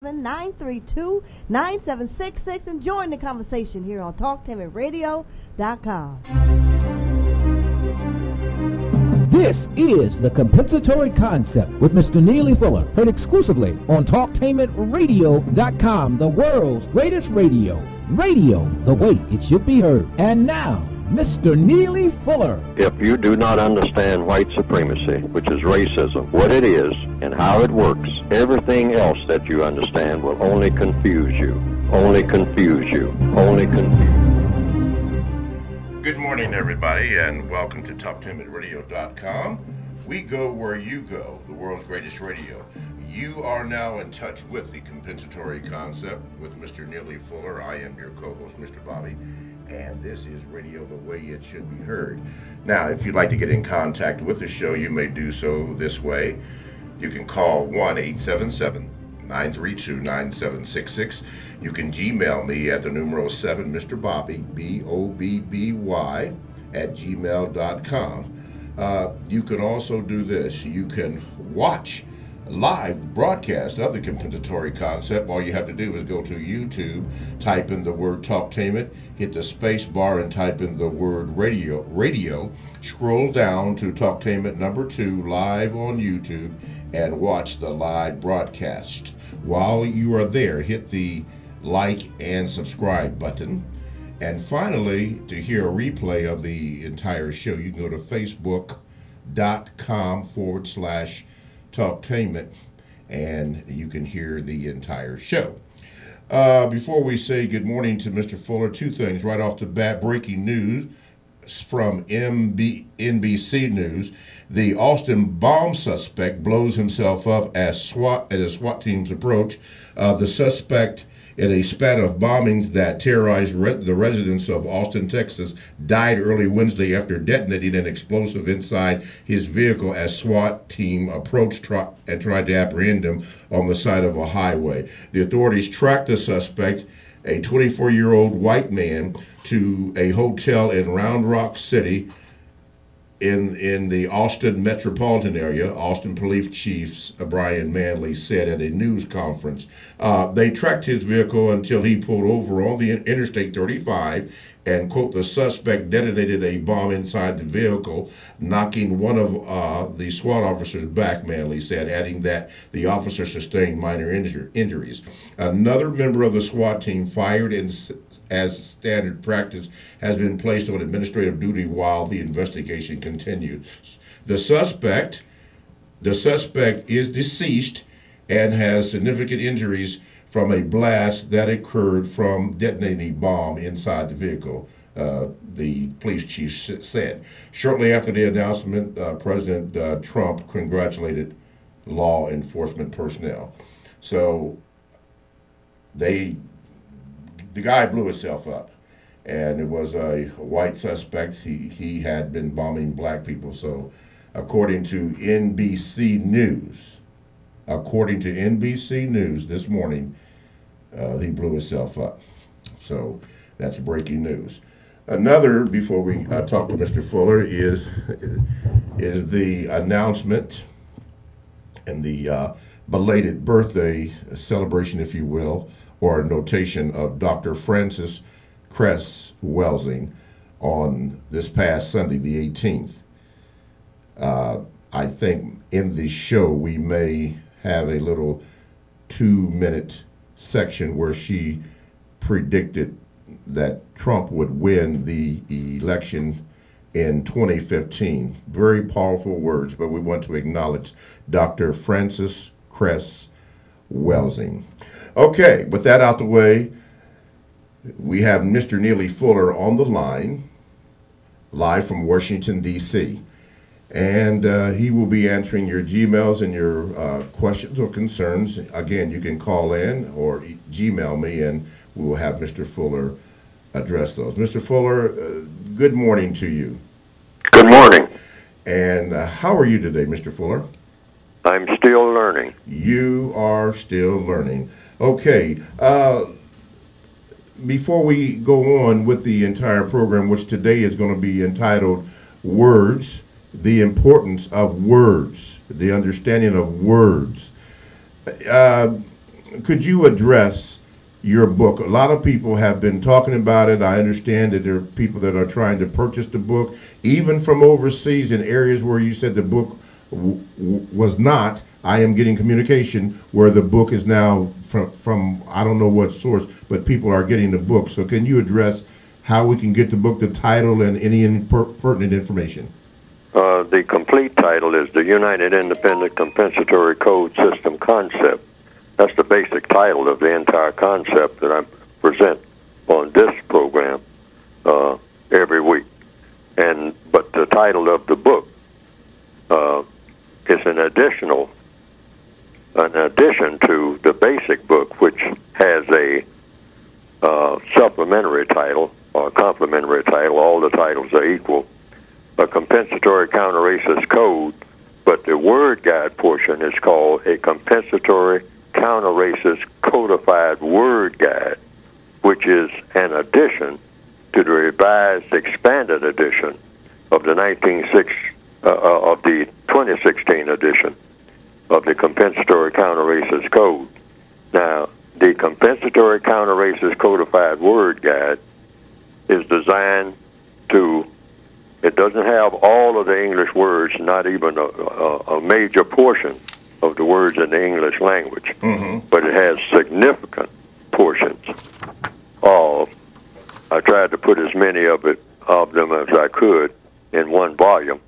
932-9766 and join the conversation here on TalkTimitRadio.com. This is the Compensatory Concept with Mr. Neely Fuller, heard exclusively on TalkTimitRadio.com, the world's greatest radio. Radio the way it should be heard. And now, Mr. Neely Fuller. If you do not understand white supremacy, which is racism, what it is and how it works, everything else that you understand will only confuse you. Only confuse you. Only confuse you. Good morning, everybody, and welcome to TalkTimitRadio.com. We go where you go, the world's greatest radio. You are now in touch with the Compensatory Concept with Mr. Neely Fuller. I am your co-host, Mr. Bobby, and this is radio the way it should be heard. Now, if you'd like to get in contact with the show, you may do so this way. You can call 1-877-932-9766. You can Gmail me at the numeral 7, Mr. Bobby, B-O-B-B-Y, at gmail.com. You can also do this. You can watch live broadcast of the Compensatory Concept. All you have to do is go to YouTube, type in the word Talktainment, hit the space bar and type in the word radio, scroll down to Talktainment number 2 live on YouTube and watch the live broadcast. While you are there, hit the like and subscribe button. And finally, to hear a replay of the entire show, you can go to facebook.com/Talktainment, and you can hear the entire show. Before we say good morning to Mr. Fuller, two things right off the bat. Breaking news from NBC News. The Austin bomb suspect blows himself up as a SWAT team's approach. The suspect, in a spat of bombings that terrorized the residents of Austin, Texas, died early Wednesday after detonating an explosive inside his vehicle as SWAT team approached and tried to apprehend him on the side of a highway. The authorities tracked the suspect, a 24-year-old white man, to a hotel in Round Rock City in the Austin metropolitan area. Austin Police Chief Brian Manley said at a news conference. They tracked his vehicle until he pulled over on the Interstate 35 and, quote, the suspect detonated a bomb inside the vehicle, knocking one of the SWAT officers back, Manley said, adding that the officer sustained minor injuries. Another member of the SWAT team, fired as standard practice, has been placed on administrative duty while the investigation continues. The suspect is deceased and has significant injuries from a blast that occurred from detonating a bomb inside the vehicle, the police chief said. Shortly after the announcement, President Trump congratulated law enforcement personnel. So the guy blew himself up, and it was a white suspect. He had been bombing black people. So according to NBC News, this morning, he blew himself up. So that's breaking news. Another, before we talk to Mr. Fuller, is the announcement and the belated birthday celebration, if you will, or notation of Dr. Francis Cress Welsing on this past Sunday, the 18th. I think in the show we may have a little 2-minute section where she predicted that Trump would win the election in 2015. Very powerful words, but we want to acknowledge Dr. Francis Cress Welsing. Okay, with that out the way, we have Mr. Neely Fuller on the line, live from Washington, D.C., and he will be answering your Gmails and your questions or concerns. Again, you can call in or Gmail me, and we will have Mr. Fuller address those. Mr. Fuller, good morning to you. Good morning. And how are you today, Mr. Fuller? I'm still learning. You are still learning. Okay. Before we go on with the entire program, which today is going to be entitled Words, the Importance of Words, the Understanding of Words. could you address your book? A lot of people have been talking about it. I understand that there are people that are trying to purchase the book, even from overseas in areas where you said the book was not. I am getting communication where the book is now from I don't know what source, but people are getting the book. So can you address how we can get the book, the title, and any pertinent information? The complete title is The United Independent Compensatory Code System Concept. That's the basic title of the entire concept that I present on this program every week. But the title of the book is an addition to the basic book, which has a supplementary title or a complementary title. All the titles are equal. A compensatory counter-racist code, but the word guide portion is called a compensatory counter-racist codified word guide, which is an addition to the revised expanded edition of the 2016 edition of the compensatory counter-racist code. Now, the compensatory counter-racist codified word guide is designed to, it doesn't have all of the English words, not even a major portion of the words in the English language, but it has significant portions of, I tried to put as many of them as I could in one volume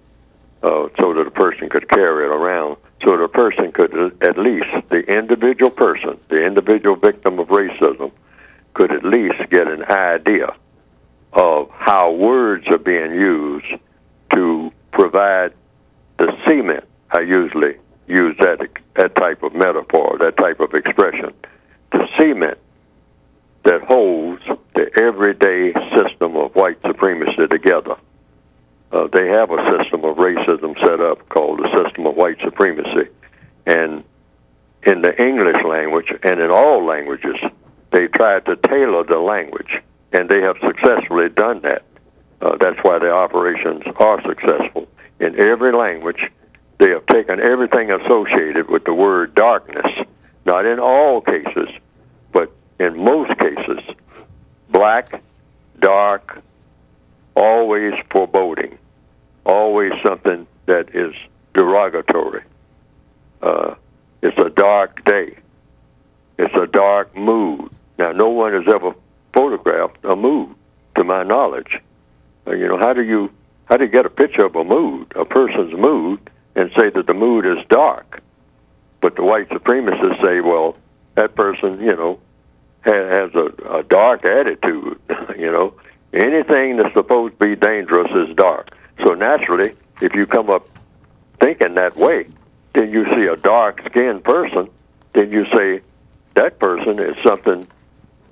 so that a person could carry it around, so that a person could, at least the individual person, the individual victim of racism, could at least get an idea of how words are being used to provide the cement. I usually use that type of metaphor, that type of expression, the cement that holds the everyday system of white supremacy together. They have a system of racism set up called the system of white supremacy. And in the English language and in all languages, they tried to tailor the language, and they have successfully done that. That's why their operations are successful. In every language, they have taken everything associated with the word darkness, not in all cases, but in most cases, black, dark, always foreboding, always something that is derogatory. It's a dark day. It's a dark mood. Now, no one has ever photographed a mood, to my knowledge. How do you get a picture of a mood, a person's mood, and say that the mood is dark? But the white supremacists say, well, that person, has a dark attitude. Anything that's supposed to be dangerous is dark. So naturally, if you come up thinking that way, then you see a dark-skinned person, then you say that person is something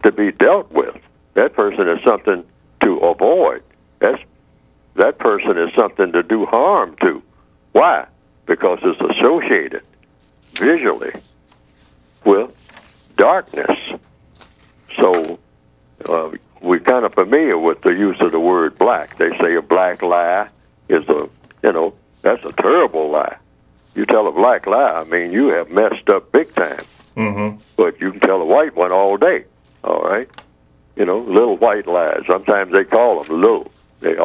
to be dealt with. That person is something to avoid. That person is something to do harm to. Why? Because it's associated visually with darkness. So we're kind of familiar with the use of the word black. They say a black lie is that's a terrible lie. You tell a black lie, I mean, you have messed up big time. But you can tell a white one all day, all right? Little white lies. Sometimes they call them little. They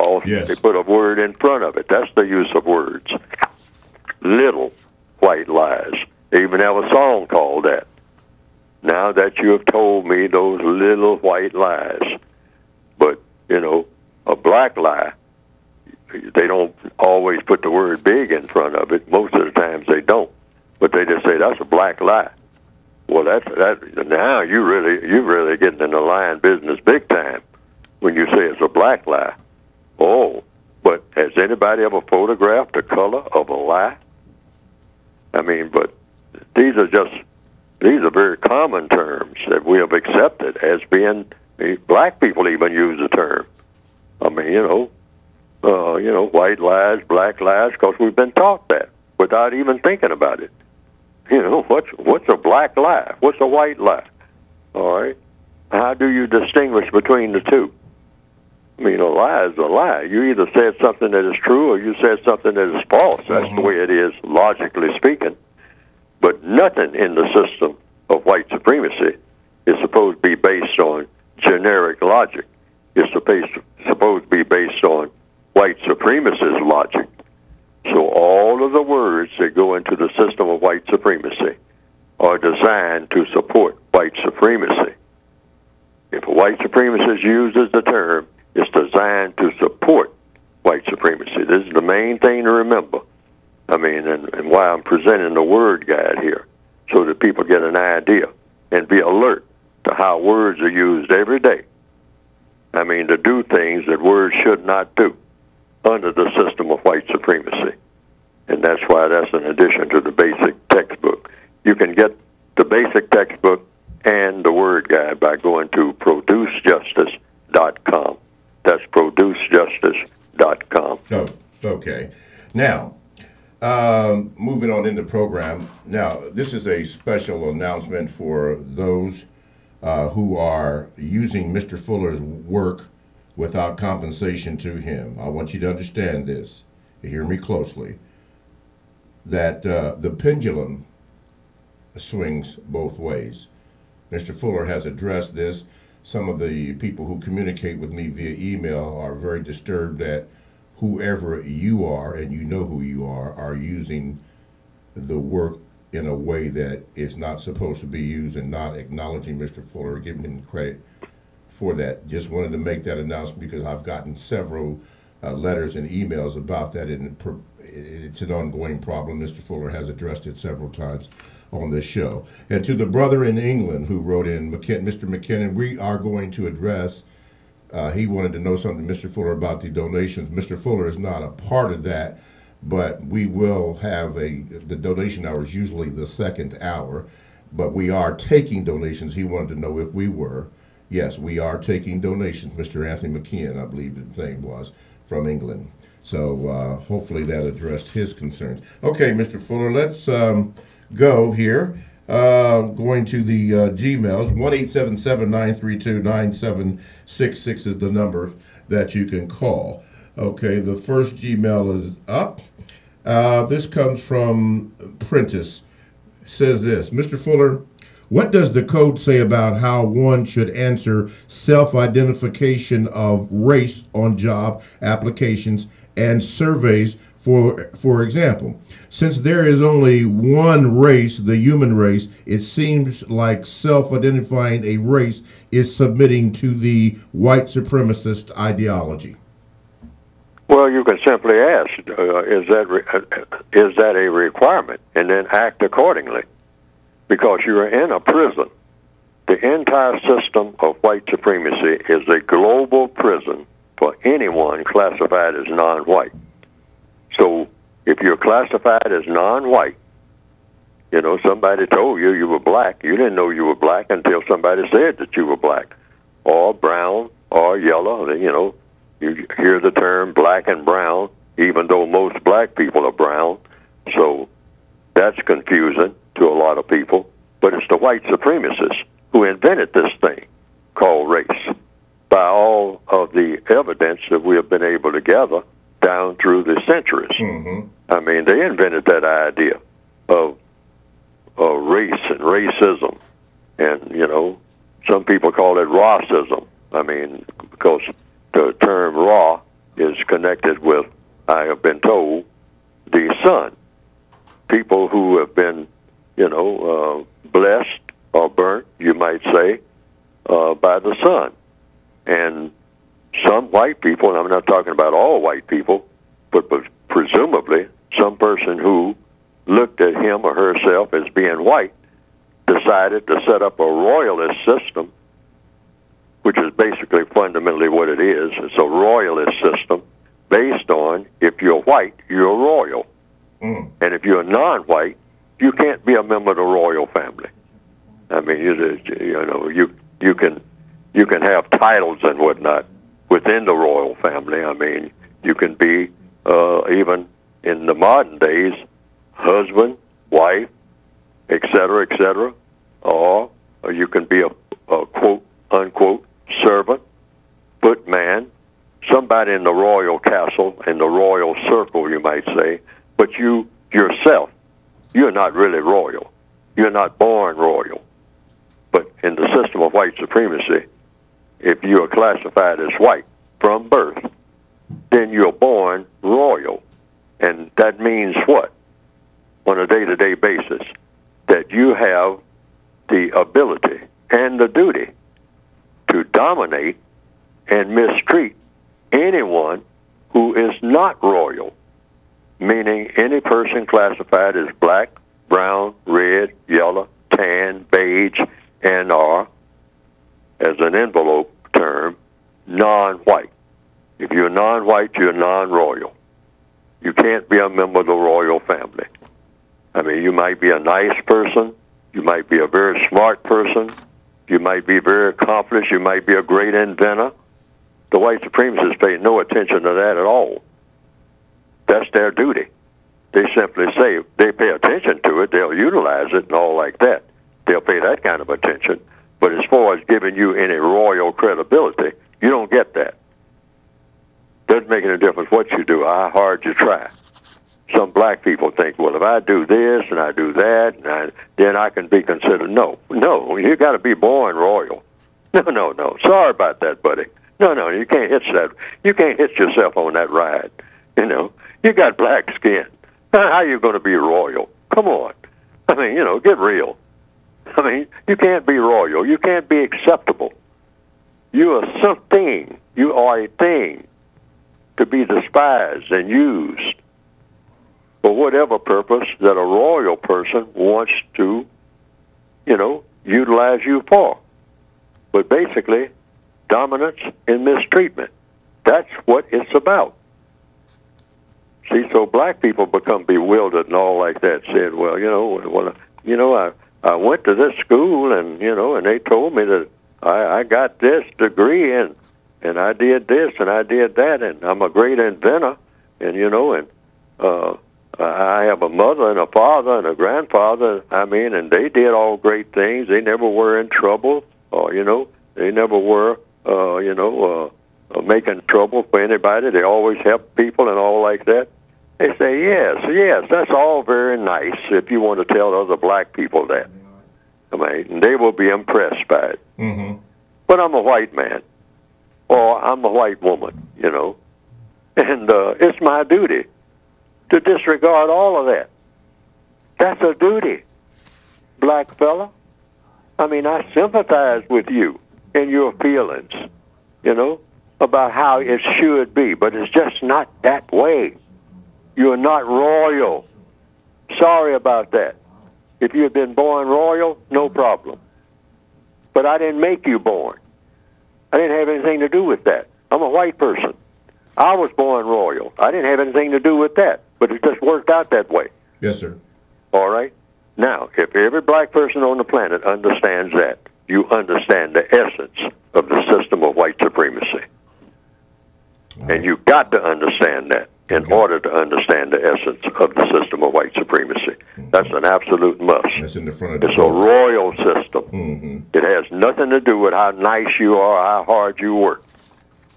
put a word in front of it. That's the use of words. Little white lies. They even have a song called that. Now that you have told me those little white lies. But, a black lie, they don't always put the word big in front of it. Most of the times they don't. But they just say, that's a black lie. Well, now you're really getting in the lying business big time when you say it's a black lie. Oh, but has anybody ever photographed the color of a lie? I mean, but these are very common terms that we have accepted as being, black people even use the term. I mean, white lies, black lies, because we've been taught that without even thinking about it. What's a black lie? What's a white lie? All right. How do you distinguish between the two? I mean, a lie is a lie. You either said something that is true or you said something that is false. That's the way it is, logically speaking. But nothing in the system of white supremacy is supposed to be based on generic logic. It's supposed to be based on white supremacist logic. So all of the words that go into the system of white supremacy are designed to support white supremacy. If a white supremacist uses the term, it's designed to support white supremacy. This is the main thing to remember. I mean, and why I'm presenting the word guide here, so that people get an idea and be alert to how words are used every day. I mean, to do things that words should not do under the system of white supremacy. And that's why that's an addition to the basic textbook. You can get the basic textbook and the word guide by going to producejustice.com. That's producejustice.com. Oh, okay. Now, moving on in the program. Now, this is a special announcement for those who are using Mr. Fuller's work without compensation to him. I want you to understand this. Hear me closely. That the pendulum swings both ways. Mr. Fuller has addressed this. Some of the people who communicate with me via email are very disturbed that whoever you are, and you know who you are using the work in a way that is not supposed to be used and not acknowledging Mr. Fuller, giving him credit for that. Just wanted to make that announcement because I've gotten several letters and emails about that, and it's an ongoing problem. Mr. Fuller has addressed it several times on this show. And to the brother in England who wrote in, Mr. McKinnon, we are going to address, he wanted to know something, Mr. Fuller, about the donations. Mr. Fuller is not a part of that, but we will have the donation hour is usually the second hour, but we are taking donations. He wanted to know if we were. Yes, we are taking donations. Mr. Anthony McKeon, I believe his name was, from England. So hopefully that addressed his concerns. Okay, Mr. Fuller, let's go here. Going to the Gmails. 1-877-932-9766 is the number that you can call. Okay, the first Gmail is up. This comes from Prentice. Says this, Mr. Fuller, what does the code say about how one should answer self-identification of race on job applications and surveys, for example? Since there is only one race, the human race, it seems like self-identifying a race is submitting to the white supremacist ideology. Well, you can simply ask, is that a requirement, and then act accordingly. Because you're in a prison. The entire system of white supremacy is a global prison for anyone classified as non-white. So if you're classified as non-white, you know, somebody told you you were black. You didn't know you were black until somebody said that you were black, or brown, or yellow. You know, you hear the term black and brown, even though most black people are brown. So that's confusing to a lot of people, but it's the white supremacists who invented this thing called race by all of the evidence that we have been able to gather down through the centuries. Mm-hmm. I mean, they invented that idea of race and racism, and, you know, some people call it racism. I mean, because the term raw is connected with, I have been told, the sun. People who have been, you know, blessed or burnt, you might say, by the sun. And some white people, and I'm not talking about all white people, but presumably some person who looked at him or herself as being white decided to set up a royalist system, which is basically fundamentally what it is. It's a royalist system based on, if you're white, you're royal. And if you're non-white, you can't be a member of the royal family. I mean, you know, you can have titles and whatnot within the royal family. I mean, you can be even in the modern days, husband, wife, etc., or you can be a quote unquote servant, footman, somebody in the royal castle, in the royal circle, you might say. But you yourself, you're not really royal. You're not born royal. in the system of white supremacy, if you are classified as white from birth, then you're born royal. And that means what? On a day-to-day basis, that you have the ability and the duty to dominate and mistreat anyone who is not royal, meaning any person classified as black, brown, red, yellow, tan, beige, and or, as an envelope term, non-white. If you're non-white, you're non-royal. You can't be a member of the royal family. I mean, you might be a nice person, you might be a very smart person, you might be very accomplished, you might be a great inventor. The white supremacists pay no attention to that at all. That's their duty. They simply say they pay attention to it, they'll utilize it and all like that. They'll pay that kind of attention. But as far as giving you any royal credibility, you don't get that. Doesn't make any difference what you do, how hard you try. Some black people think, well, if I do this and I do that, then I can be considered. No, you got to be born royal. No. Sorry about that, buddy. No, you can't hitch that. You can't hitch yourself on that ride. You know, you got black skin. How are you going to be royal? Come on. I mean, get real. I mean, you can't be royal. You can't be acceptable. You are something. You are a thing to be despised and used for whatever purpose that a royal person wants to, utilize you for. But basically, dominance and mistreatment. That's what it's about. See, so black people become bewildered and all like that. Said, well, I went to this school and they told me that I got this degree and I did this and I did that and I'm a great inventor and I have a mother and a father and a grandfather. I mean, and they did all great things. They never were in trouble, or they never were, making trouble for anybody. They always helped people and all like that. They say, yes, that's all very nice if you want to tell other black people that. I mean, and they will be impressed by it. Mm-hmm. But I'm a white man, or I'm a white woman, and it's my duty to disregard all of that. That's a duty, black fella. I mean, I sympathize with you and your feelings, about how it should be, but it's just not that way. You're not royal. Sorry about that. If you had been born royal, no problem. But I didn't make you born. I didn't have anything to do with that. I'm a white person. I was born royal. I didn't have anything to do with that, but it just worked out that way. Yes, sir. All right? Now, if every black person on the planet understands that, you understand the essence of the system of white supremacy. And you got to understand that in order to understand the essence of the system of white supremacy. That's an absolute must. That's in the front of the It's a royal system. Mm-hmm. It has nothing to do with how nice you are, how hard you work.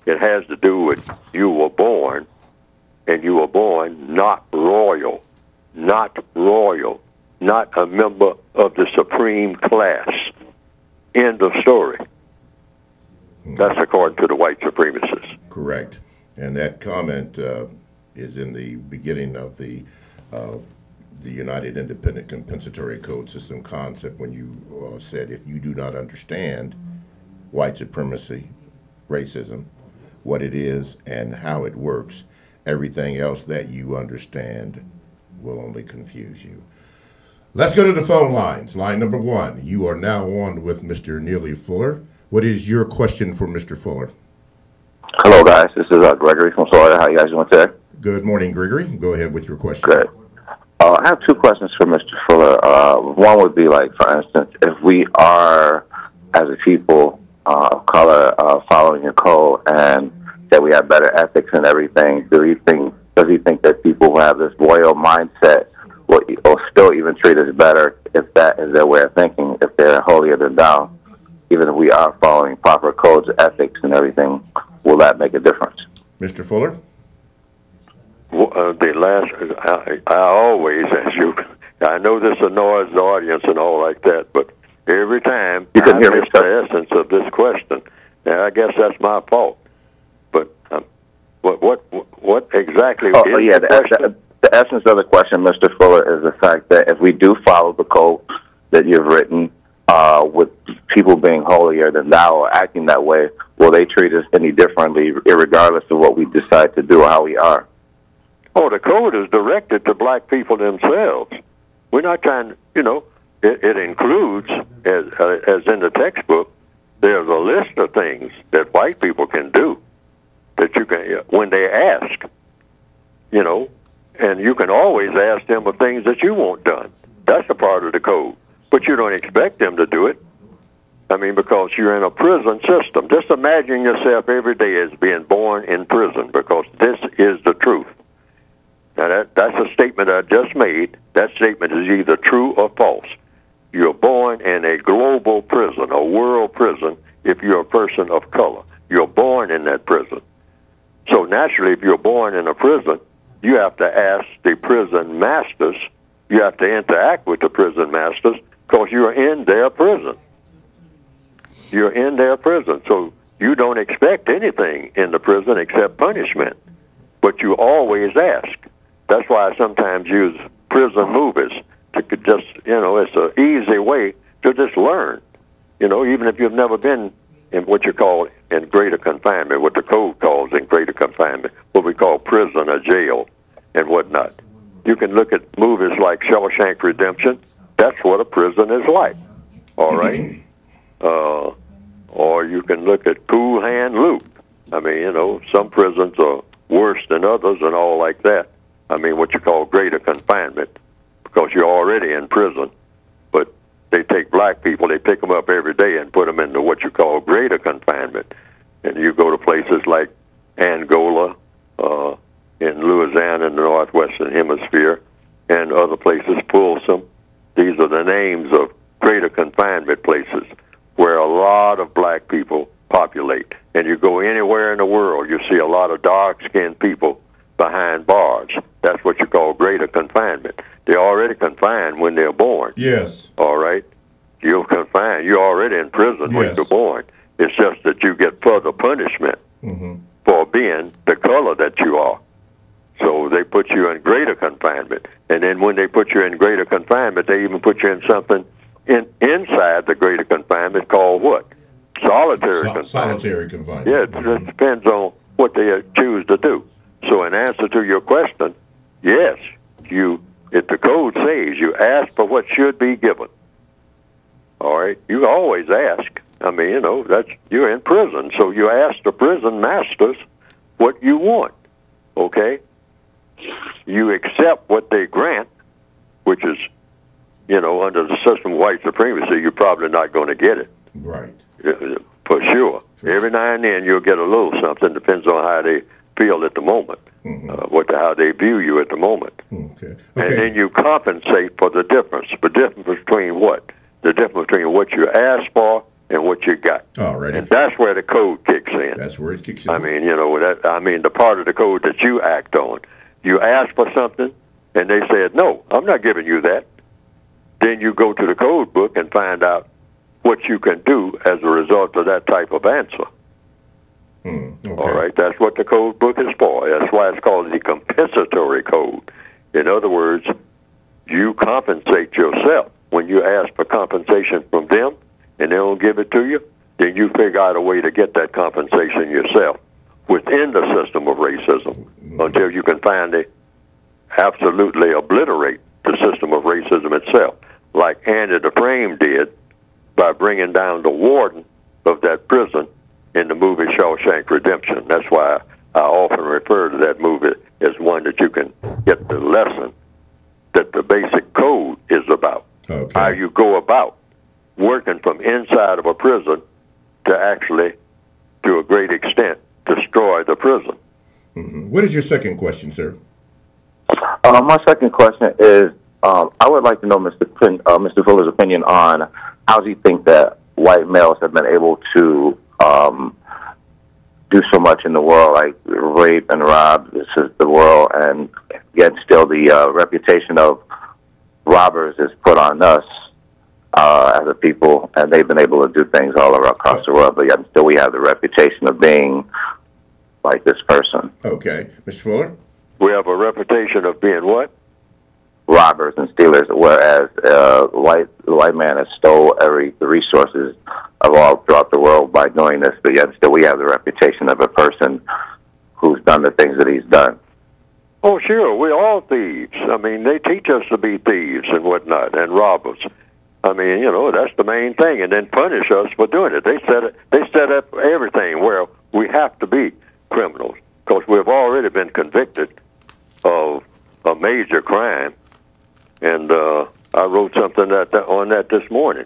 It has to do with you were born, and you were born not royal, not a member of the supreme class. End of story. That's according to the white supremacists. Correct. And that comment is in the beginning of the United Independent Compensatory Code System concept when you said if you do not understand white supremacy, racism, what it is and how it works, everything else that you understand will only confuse you. Let's go to the phone lines. Line number 1. You are now on with Mr. Neely Fuller. What is your question for Mr. Fuller? Hello, guys. This is Gregory from Florida. How you guys doing today? Good morning, Gregory. Go ahead with your question. Good. I have 2 questions for Mr. Fuller. One would be like, for instance, if we are, as a people of color, following your code and that we have better ethics and everything, does he think that people who have this loyal mindset will still even treat us better if that is their way of thinking, if they're holier than thou? Even if we are following proper codes, ethics, and everything, will that make a difference? Mr. Fuller? I always ask you, I know this annoys the audience and all like that, but every time You I couldn't hear me, miss the essence of this question. Now, I guess that's my fault. But what exactly is the question? The essence of the question, Mr. Fuller, is the fact that if we do follow the code that you've written, with people being holier than thou or acting that way, will they treat us any differently, regardless of what we decide to do or how we are? Oh, the code is directed to black people themselves. We're not trying, it includes, as in the textbook, there's a list of things that white people can do that you can, when they ask, and you can always ask them of things that you want done. That's a part of the code. But you don't expect them to do it. I mean, because you're in a prison system. Just imagine yourself every day as being born in prison, because this is the truth. Now, that's a statement I just made. That statement is either true or false. You're born in a global prison, a world prison, if you're a person of color. You're born in that prison. So naturally, if you're born in a prison, you have to ask the prison masters, you have to interact with the prison masters, because you're in their prison. You're in their prison. So you don't expect anything in the prison except punishment. But you always ask. That's why I sometimes use prison movies to just, it's an easy way to just learn. Even if you've never been in what you call in greater confinement, what the code calls in greater confinement, what we call prison or jail and whatnot. You can look at movies like Shawshank Redemption. That's what a prison is like, all right? Or you can look at Cool Hand Luke. I mean, some prisons are worse than others and all like that. I mean, what you call greater confinement, because you're already in prison. But they take black people, they pick them up every day and put them into what you call greater confinement. And you go to places like Angola, in Louisiana in the northwestern hemisphere, and other places, Folsom. These are the names of greater confinement places where a lot of black people populate. And you go anywhere in the world, you see a lot of dark-skinned people behind bars. That's what you call greater confinement. They're already confined when they're born. Yes. All right? You're confined. You're already in prison when you're born. It's just that you get further punishment for being the color that you are. So they put you in greater confinement. And then when they put you in greater confinement, they even put you in something inside the greater confinement called what? Solitary confinement. Solitary confinement. Yeah, it depends on what they choose to do. So in answer to your question, yes, if the code says you ask for what should be given. All right? You always ask. I mean, that's you're in prison, so you ask the prison masters what you want. Okay? You accept what they grant, which is, under the system of white supremacy, you're probably not going to get it. Right. For sure. Every now and then you'll get a little something, depends on how they feel at the moment, how they view you at the moment. Okay. And then you compensate for the difference. The difference between what? The difference between what you asked for and what you got. All right. And that's where the code kicks in. That's where it kicks in. I mean, the part of the code that you act on. You ask for something, and they said, no, I'm not giving you that. Then you go to the code book and find out what you can do as a result of that type of answer. Okay. All right, that's what the code book is for. That's why it's called the compensatory code. In other words, you compensate yourself. When you ask for compensation from them and they don't give it to you, then you figure out a way to get that compensation yourself within the system of racism until you can finally absolutely obliterate the system of racism itself, like Andy Dufresne did by bringing down the warden of that prison in the movie Shawshank Redemption. That's why I often refer to that movie as one that you can get the lesson that the basic code is about. Okay. How you go about working from inside of a prison to actually, to a great extent, destroy the prison. What is your second question, sir? My second question is, I would like to know Mr. Fuller's opinion on how do you think that white males have been able to do so much in the world, like rape and rob. This is the world, and yet still the reputation of robbers is put on us. as a people, and they've been able to do things all across the world, but yet still we have the reputation of being like this person. Okay. Mr. Fuller? We have a reputation of being what? Robbers and stealers, whereas the white man has stole the resources of all throughout the world by doing this, but yet still we have the reputation of a person who's done the things that he's done. Oh, sure, we're all thieves. I mean, they teach us to be thieves and whatnot, and robbers. I mean, you know, that's the main thing, and then punish us for doing it. They set up everything where we have to be criminals, because we've already been convicted of a major crime. And I wrote something on that this morning.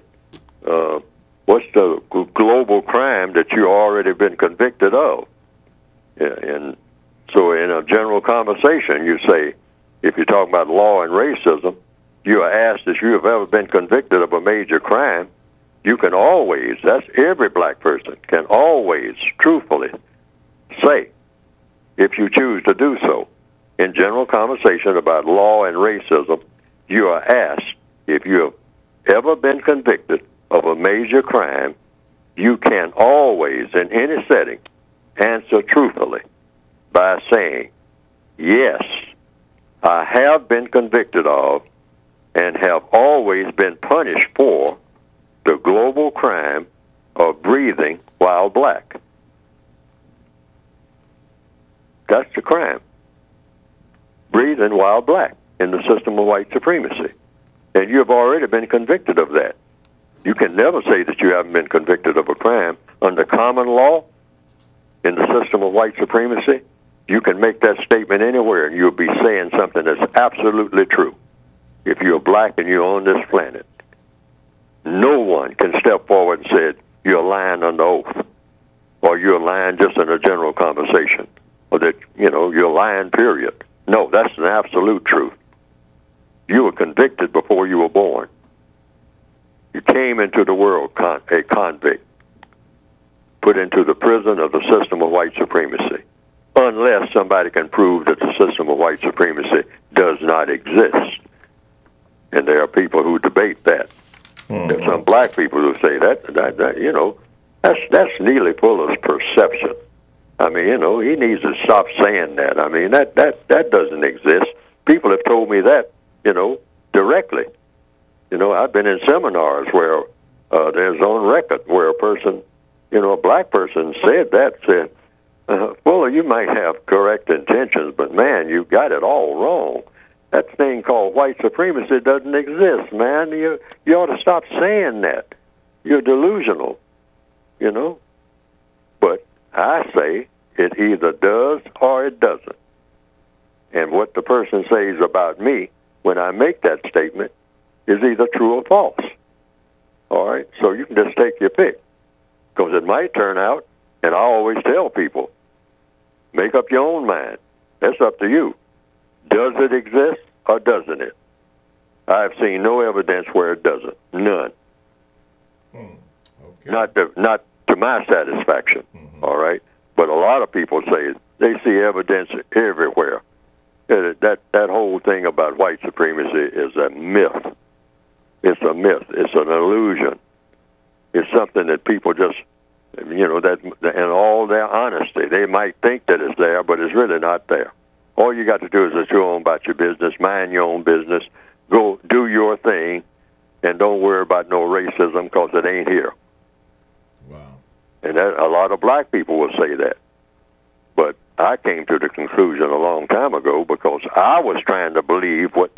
What's the global crime that you already been convicted of? Yeah, and so in a general conversation, you say, if you're talking about law and racism, you are asked if you have ever been convicted of a major crime. You can always, that's every black person, can always truthfully say, if you choose to do so, in general conversation about law and racism, you are asked if you have ever been convicted of a major crime. You can always, in any setting, answer truthfully by saying, yes, I have been convicted of and have always been punished for the global crime of breathing while black. That's the crime. Breathing while black in the system of white supremacy. And you have already been convicted of that. You can never say that you haven't been convicted of a crime. Under common law, in the system of white supremacy, you can make that statement anywhere and you'll be saying something that's absolutely true. If you're black and you're on this planet, no one can step forward and say you're lying under oath, or you're lying just in a general conversation, or that, you know, you're lying, period. No, that's an absolute truth. You were convicted before you were born. You came into the world a convict, put into the prison of the system of white supremacy, unless somebody can prove that the system of white supremacy does not exist. And there are people who debate that. There's some black people who say that you know, that's Neely Fuller's perception. I mean, you know, he needs to stop saying that. I mean, that doesn't exist. People have told me that, you know, directly. You know, I've been in seminars where there's on record where a person, you know, a black person said, Fuller, you might have correct intentions, but man, you got it all wrong. That thing called white supremacy doesn't exist, man. You ought to stop saying that. You're delusional, you know. But I say it either does or it doesn't. And what the person says about me when I make that statement is either true or false. All right? So you can just take your pick. Because it might turn out, and I always tell people, make up your own mind. That's up to you. Does it exist or doesn't it? I've seen no evidence where it doesn't. None. Okay. Not to my satisfaction. All right? But a lot of people say they see evidence everywhere. That whole thing about white supremacy is a myth. It's a myth. It's an illusion. It's something that people just, you know, that in all their honesty, they might think that it's there, but it's really not there. All you got to do is just go on about your business, mind your own business, go do your thing, and don't worry about no racism because it ain't here. Wow. And a lot of black people will say that. But I came to the conclusion a long time ago because I was trying to believe what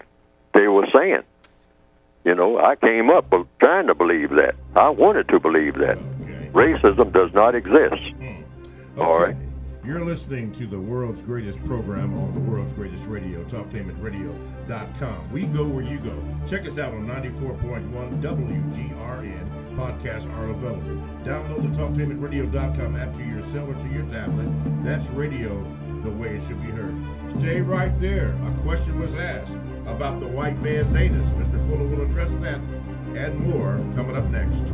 they were saying. You know, I came up trying to believe that. I wanted to believe that. Okay. Racism does not exist. Okay. All right? You're listening to the world's greatest program on the world's greatest radio, TalkTainmentRadio.com. We go where you go. Check us out on 94.1 WGRN. Podcasts are available. Download the TalkTainmentRadio.com app to your cell or to your tablet. That's radio the way it should be heard. Stay right there. A question was asked about the white man's anus. Mr. Fuller will address that and more coming up next.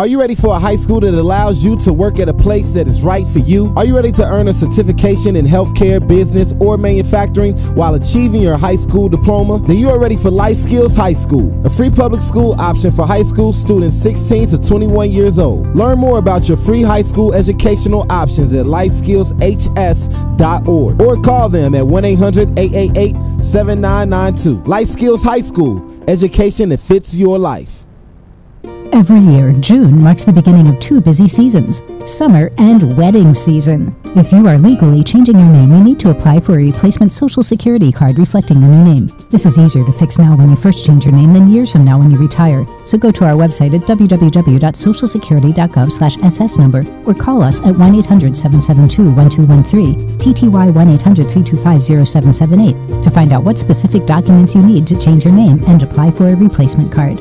Are you ready for a high school that allows you to work at a place that is right for you? Are you ready to earn a certification in healthcare, business, or manufacturing while achieving your high school diploma? Then you are ready for Life Skills High School, a free public school option for high school students 16 to 21 years old. Learn more about your free high school educational options at lifeskillshs.org or call them at 1-800-888-7992. Life Skills High School, education that fits your life. Every year, June marks the beginning of two busy seasons, summer and wedding season. If you are legally changing your name, you need to apply for a replacement Social Security card reflecting the new name. This is easier to fix now when you first change your name than years from now when you retire. So go to our website at www.socialsecurity.gov/SS number or call us at 1-800-772-1213, TTY 1-800-325-0778 to find out what specific documents you need to change your name and apply for a replacement card.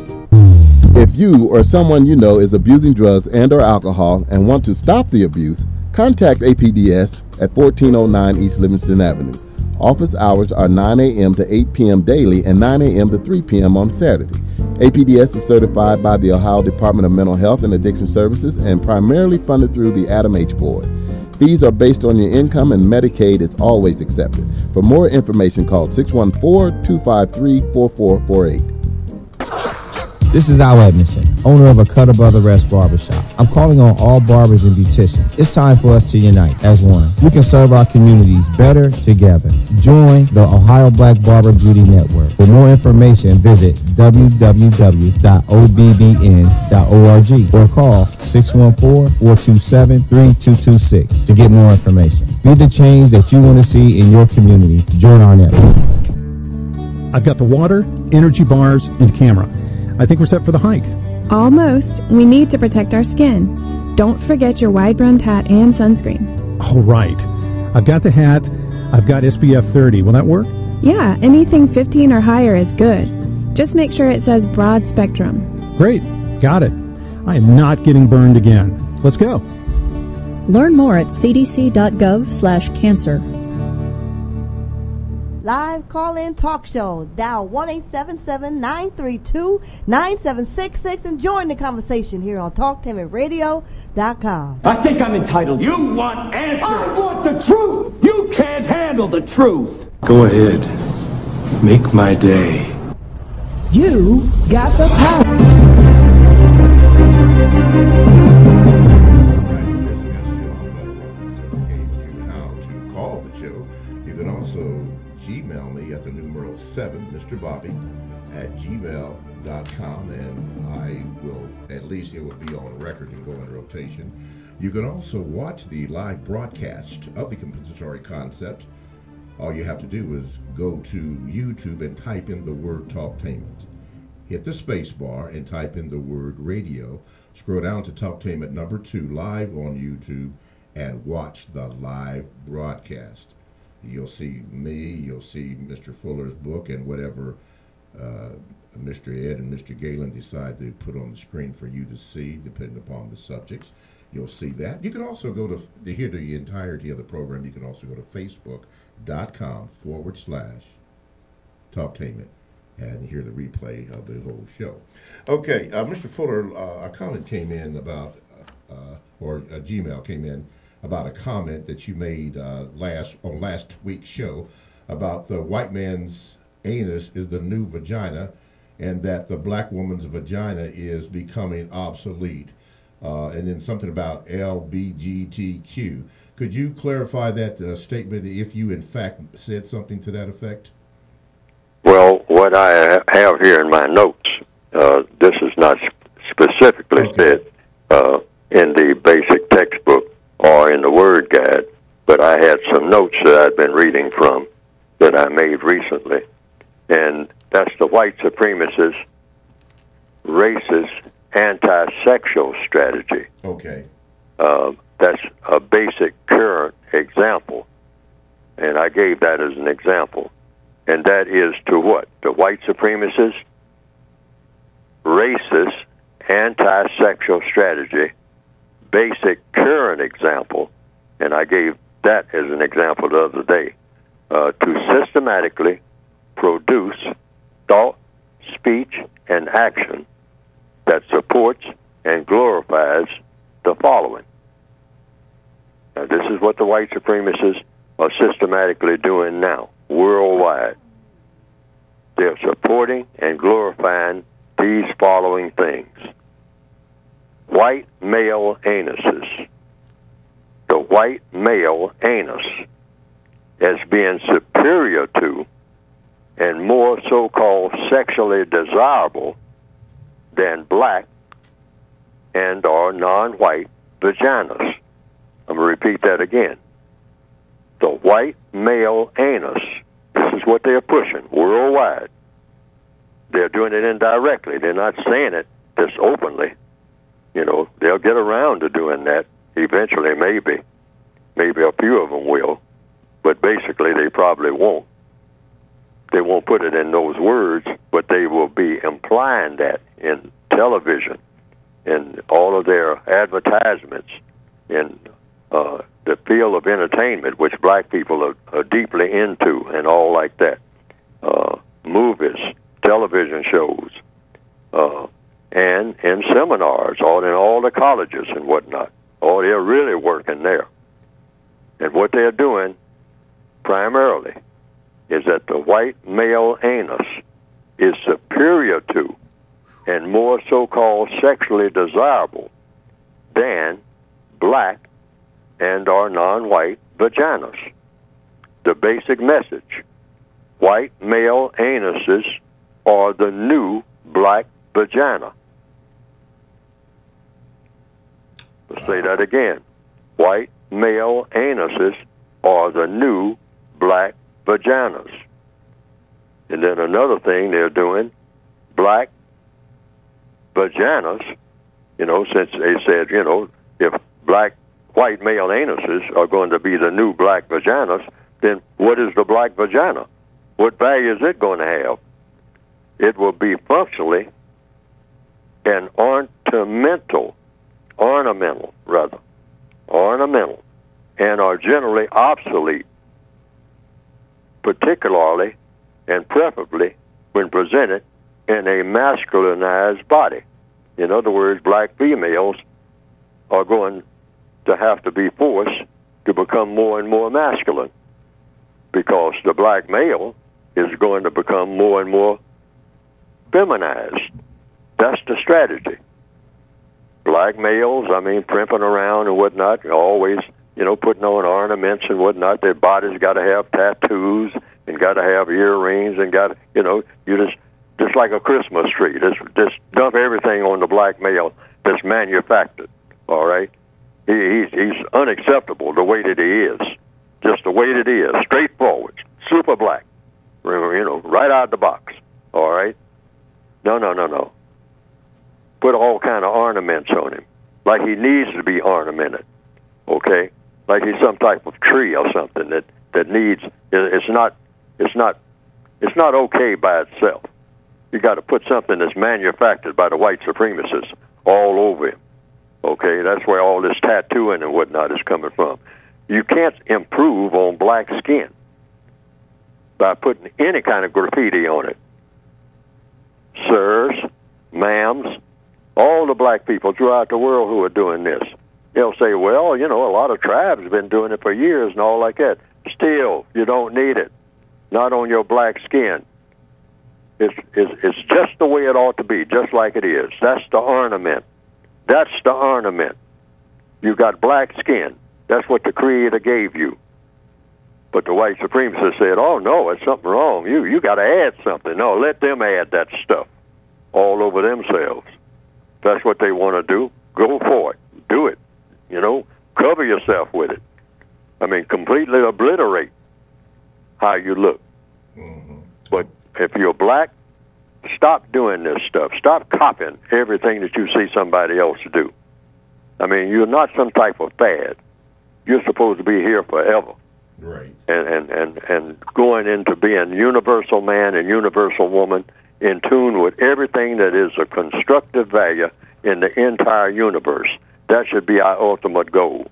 If you or someone you know is abusing drugs and or alcohol and want to stop the abuse, contact APDS at 1409 East Livingston Avenue. Office hours are 9 a.m. to 8 p.m. daily and 9 a.m. to 3 p.m. on Saturday. APDS is certified by the Ohio Department of Mental Health and Addiction Services and primarily funded through the Adam H. Board. Fees are based on your income and Medicaid is always accepted. For more information, call 614-253-4448. This is Al Edmondson, owner of a Cutter Brother Rest Barbershop. I'm calling on all barbers and beauticians. It's time for us to unite as one. We can serve our communities better together. Join the Ohio Black Barber Beauty Network. For more information, visit www.obbn.org or call 614-427-3226 to get more information. Be the change that you want to see in your community. Join our network. I've got the water, energy bars, and camera. I think we're set for the hike. Almost. We need to protect our skin. Don't forget your wide-brimmed hat and sunscreen. All right. I've got the hat. I've got SPF 30. Will that work? Yeah, anything 15 or higher is good. Just make sure it says broad spectrum. Great. Got it. I am not getting burned again. Let's go. Learn more at cdc.gov/cancer. Live call-in talk show. Dial 1-877-932-9766 and join the conversation here on TalkTimidRadio.com. I think I'm entitled. You want answers. I want the truth. You can't handle the truth. Go ahead. Make my day. You got the power. Call the show. You can also Gmail me at the numeral 7, Mr. Bobby, at gmail.com, and I will, at least it will be on record and go in rotation. You can also watch the live broadcast of the compensatory concept. All you have to do is go to YouTube and type in the word Talktainment. Hit the space bar and type in the word radio. Scroll down to Talktainment number 2 live on YouTube and watch the live broadcast. You'll see me, you'll see Mr. Fuller's book, and whatever Mr. Ed and Mr. Galen decide to put on the screen for you to see, depending upon the subjects. You'll see that. You can also go to hear the entirety of the program. You can also go to facebook.com/Talktainment and hear the replay of the whole show. Okay, Mr. Fuller, a comment came in about, or a Gmail came in about a comment that you made last week's show about the white man's anus is the new vagina and that the black woman's vagina is becoming obsolete. And then something about LBGTQ. Could you clarify that statement if you in fact said something to that effect? Well, what I have here in my notes, this is not specifically said in the basic textbook or in the word guide, but I had some notes that I'd been reading from that I made recently. And that's the white supremacist, racist, anti-sexual strategy. Okay. That's a basic current example. And I gave that as an example. And that is to what? The white supremacist, racist, anti-sexual strategy, basic current example, and I gave that as an example the other day, to systematically produce thought, speech, and action that supports, and glorifies the following. Now, this is what the white supremacists are systematically doing now, worldwide. They're supporting and glorifying these following things. White male anuses. The white male anus as being superior to and more so-called sexually desirable than black and or non-white vaginas. I'm going to repeat that again. The white male anus, this is what they're pushing worldwide. They're doing it indirectly. They're not saying it this openly. You know, they'll get around to doing that eventually, maybe. Maybe a few of them will. But basically, they probably won't. They won't put it in those words, but they will be implying that in television, in all of their advertisements, in the field of entertainment, which black people are deeply into and all like that. Movies, television shows, and in seminars, or in all the colleges and whatnot. Oh, they're really working there. And what they're doing primarily is that the white male anus is superior to and more so-called sexually desirable than black and or non-white vaginas. The basic message: white male anuses are the new black vagina. Let's say that again. White male anuses are the new black vaginas. And then another thing they're doing, black vaginas, you know, since they said, you know, if white male anuses are going to be the new black vaginas, then what is the black vagina? What value is it going to have? It will be functionally an ornamental, and are generally obsolete, particularly and preferably when presented in a masculinized body. In other words, black females are going to have to be forced to become more and more masculine, because the black male is going to become more and more feminized. That's the strategy. Black males, I mean, primping around and whatnot, always, you know, putting on ornaments and whatnot. Their body's got to have tattoos and got to have earrings and got to, you know, you just like a Christmas tree. Just dump everything on the black male that's manufactured, all right? He's unacceptable the way that he is, just the way that he is, straightforward, super black, you know, right out of the box, all right? No. Put all kind of ornaments on him, like he needs to be ornamented, okay? Like he's some type of tree or something that needs. It's not okay by itself. You got to put something that's manufactured by the white supremacists all over him. Okay, that's where all this tattooing and whatnot is coming from. You can't improve on black skin by putting any kind of graffiti on it. Sirs, ma'ams, all the black people throughout the world who are doing this, they'll say, well, you know, a lot of tribes have been doing it for years and all like that. Still, you don't need it. Not on your black skin. It's just the way it ought to be, just like it is. That's the ornament. That's the ornament. You got black skin. That's what the Creator gave you. But the white supremacists said, oh, no, it's something wrong. You got to add something. No, let them add that stuff all over themselves. That's what they want to do. Go for it. Do it. You know, cover yourself with it. I mean, completely obliterate how you look. Mm-hmm. But if you're black, stop doing this stuff. Stop copying everything that you see somebody else do. I mean, you're not some type of fad. You're supposed to be here forever. Right. And going into being universal man and universal woman in tune with everything that is a constructive value in the entire universe. That should be our ultimate goal.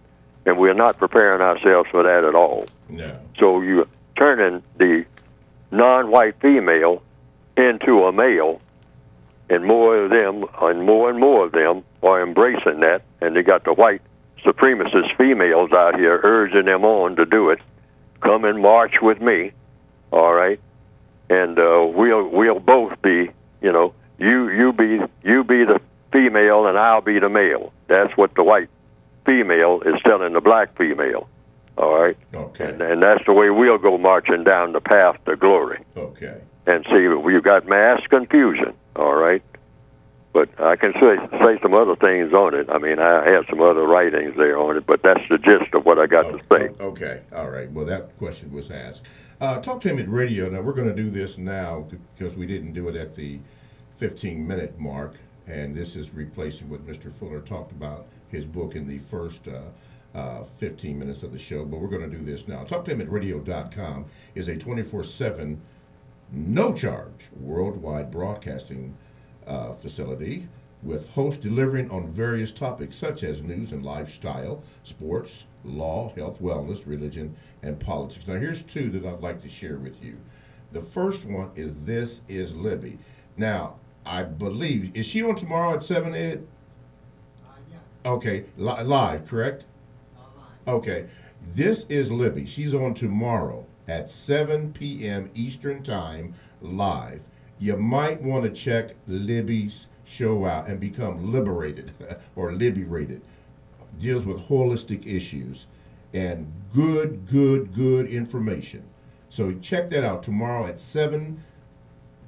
And we're not preparing ourselves for that at all. No. So you're turning the non-white female into a male, and more of them, and more of them are embracing that, and they got the white supremacist females out here urging them on to do it. Come and march with me, all right? And we'll both be, you be the female and I'll be the male. That's what the white female is telling the black female, all right? Okay. And that's the way we'll go marching down the path to glory. Okay. And see, we've got mass confusion, all right? But I can say some other things on it. I mean, I have some other writings there on it, but that's the gist of what I got to say. Okay, all right. Well, that question was asked. Talk to him at radio. Now, we're going to do this now because we didn't do it at the 15-minute mark, and this is replacing what Mr. Fuller talked about, his book in the first 15 minutes of the show, but we're going to do this now. Talk to him at radio.com is a 24/7, no-charge worldwide broadcasting facility with hosts delivering on various topics such as news and lifestyle, sports, law, health, wellness, religion, and politics. Now, here's two that I'd like to share with you. The first one is This Is Libby. Now, I believe, is she on tomorrow at 7, Ed? Yeah. Okay, live, correct? Live. Okay, This Is Libby. She's on tomorrow at 7 p.m. Eastern Time, live. You might want to check Libby's show out and become liberated or liberated. Deals with holistic issues and good information. So check that out tomorrow at 7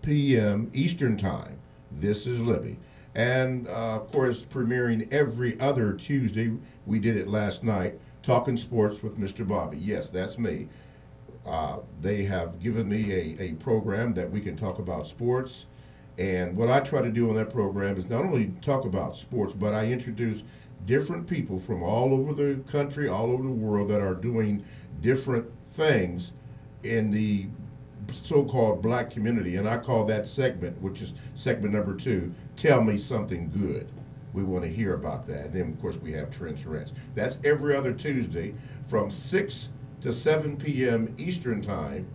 p.m. Eastern Time. This is Libby. And, of course, premiering every other Tuesday. We did it last night, Talking Sports with Mr. Bobby. Yes, that's me. They have given me a program that we can talk about sports. And what I try to do on that program is not only talk about sports, but I introduce different people from all over the country, all over the world that are doing different things in the so-called black community. And I call that segment, which is segment number 2, Tell Me Something Good. We want to hear about that. And then, of course, we have Trent's Rants. That's every other Tuesday from 6 to 7 p.m. Eastern Time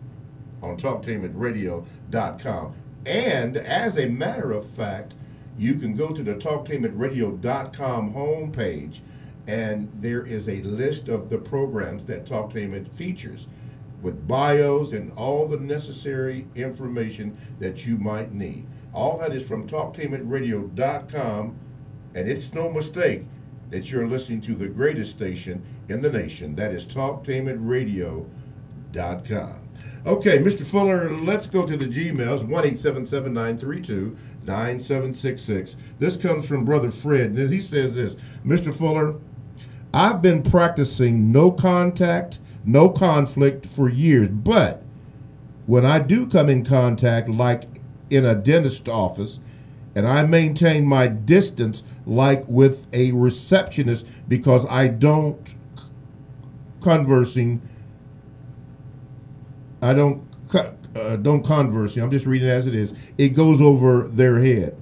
on TalkTainmentRadio.com. And as a matter of fact, you can go to the TalkTainmentRadio.com homepage, and there is a list of the programs that Talktainment features with bios and all the necessary information that you might need. All that is from TalkTainmentRadio.com, and it's no mistake that you're listening to the greatest station in the nation. That is TalkTainmentRadio.com. Okay, Mr. Fuller, let's go to the Gmails, 1-877-932-9766. This comes from Brother Fred, and he says this, Mr. Fuller, I've been practicing no contact, no conflict for years, but when I do come in contact, like in a dentist office, and I maintain my distance like with a receptionist because I don't conversing. I'm just reading it as it is. It goes over their head.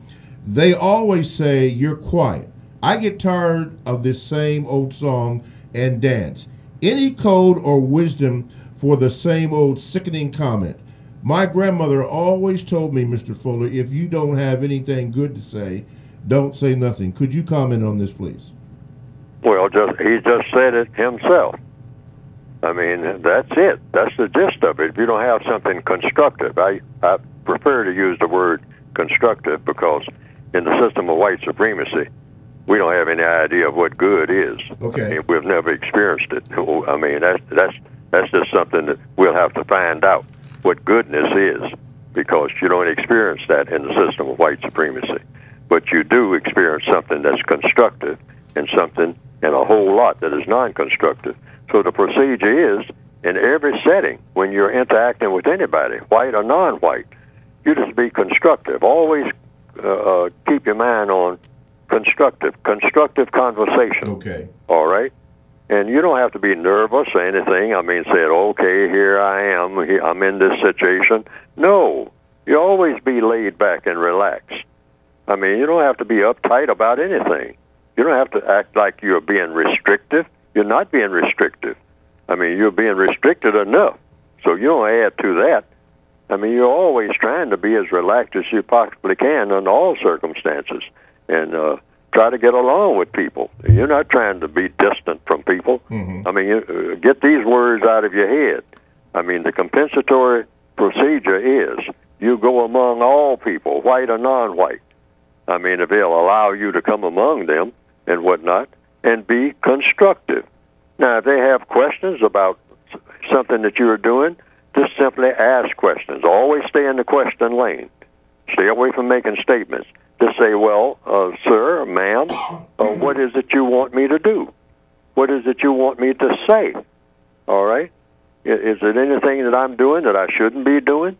They always say, you're quiet. I get tired of this same old song and dance. Any code or wisdom for the same old sickening comment? My grandmother always told me, Mr. Fuller, if you don't have anything good to say, don't say nothing. Could you comment on this, please? Well, he just said it himself. I mean, that's it. That's the gist of it. If you don't have something constructive, I prefer to use the word constructive because in the system of white supremacy, we don't have any idea of what good is. Okay. I mean, we've never experienced it. I mean, that's just something that we'll have to find out what goodness is, because you don't experience that in the system of white supremacy. But you do experience something that's constructive and something and a whole lot that is non-constructive. So the procedure is, in every setting, when you're interacting with anybody, white or non-white, you just be constructive. Always keep your mind on constructive conversation. Okay. All right? And you don't have to be nervous or anything. I mean, say, okay, here I am. I'm in this situation. No. You always be laid back and relaxed. I mean, you don't have to be uptight about anything. You don't have to act like you're being restrictive. You're not being restrictive. I mean, you're being restricted enough. So you don't add to that. I mean, you're always trying to be as relaxed as you possibly can under all circumstances. And try to get along with people. You're not trying to be distant from people. I mean, get these words out of your head. I mean, the compensatory procedure is you go among all people, white or non-white. I mean, if they'll allow you to come among them and whatnot, and be constructive. Now, if they have questions about something that you're doing, just simply ask questions. Always stay in the question lane. Stay away from making statements. Just say, well, sir, ma'am, what is it you want me to do? What is it you want me to say? All right? Is it anything that I'm doing that I shouldn't be doing?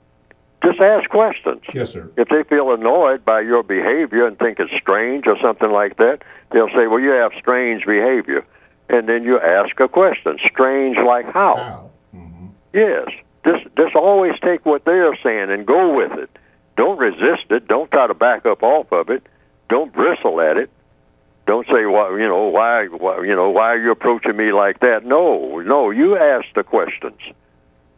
Just ask questions. Yes, sir. If they feel annoyed by your behavior and think it's strange or something like that, they'll say, well, you have strange behavior. And then you ask a question. Strange like how? How? Yes. Just always take what they're saying and go with it. Don't resist it. Don't try to back up off of it. Don't bristle at it. Don't say, well, why are you approaching me like that? No, you ask the questions.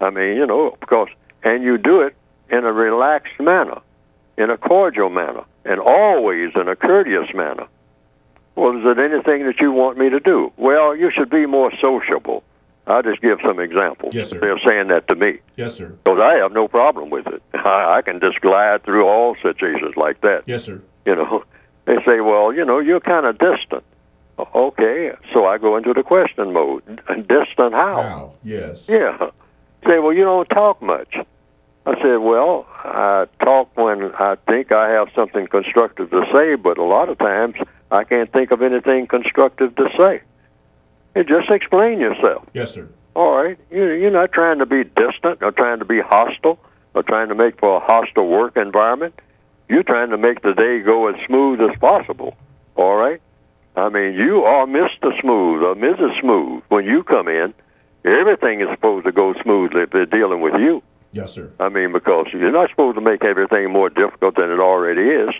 I mean, because, and you do it in a relaxed manner, in a cordial manner, and always in a courteous manner. Well, is it anything that you want me to do? Well, you should be more sociable. I'll just give some examples. Yes, sir. They're saying that to me. Yes, sir. Because I have no problem with it. I can just glide through all situations like that. Yes, sir. They say, well, you're kind of distant. Okay, so I go into the question mode. Distant how? How? Yes. Yeah. Say, well, you don't talk much. I said, well, I talk when I think I have something constructive to say, but a lot of times I can't think of anything constructive to say. You just explain yourself. Yes, sir. All right. You're not trying to be distant or trying to be hostile or trying to make for a hostile work environment. You're trying to make the day go as smooth as possible. All right? I mean, you are Mr. Smooth or Mrs. Smooth. When you come in, everything is supposed to go smoothly if they're dealing with you. Yes, sir. I mean, because you're not supposed to make everything more difficult than it already is.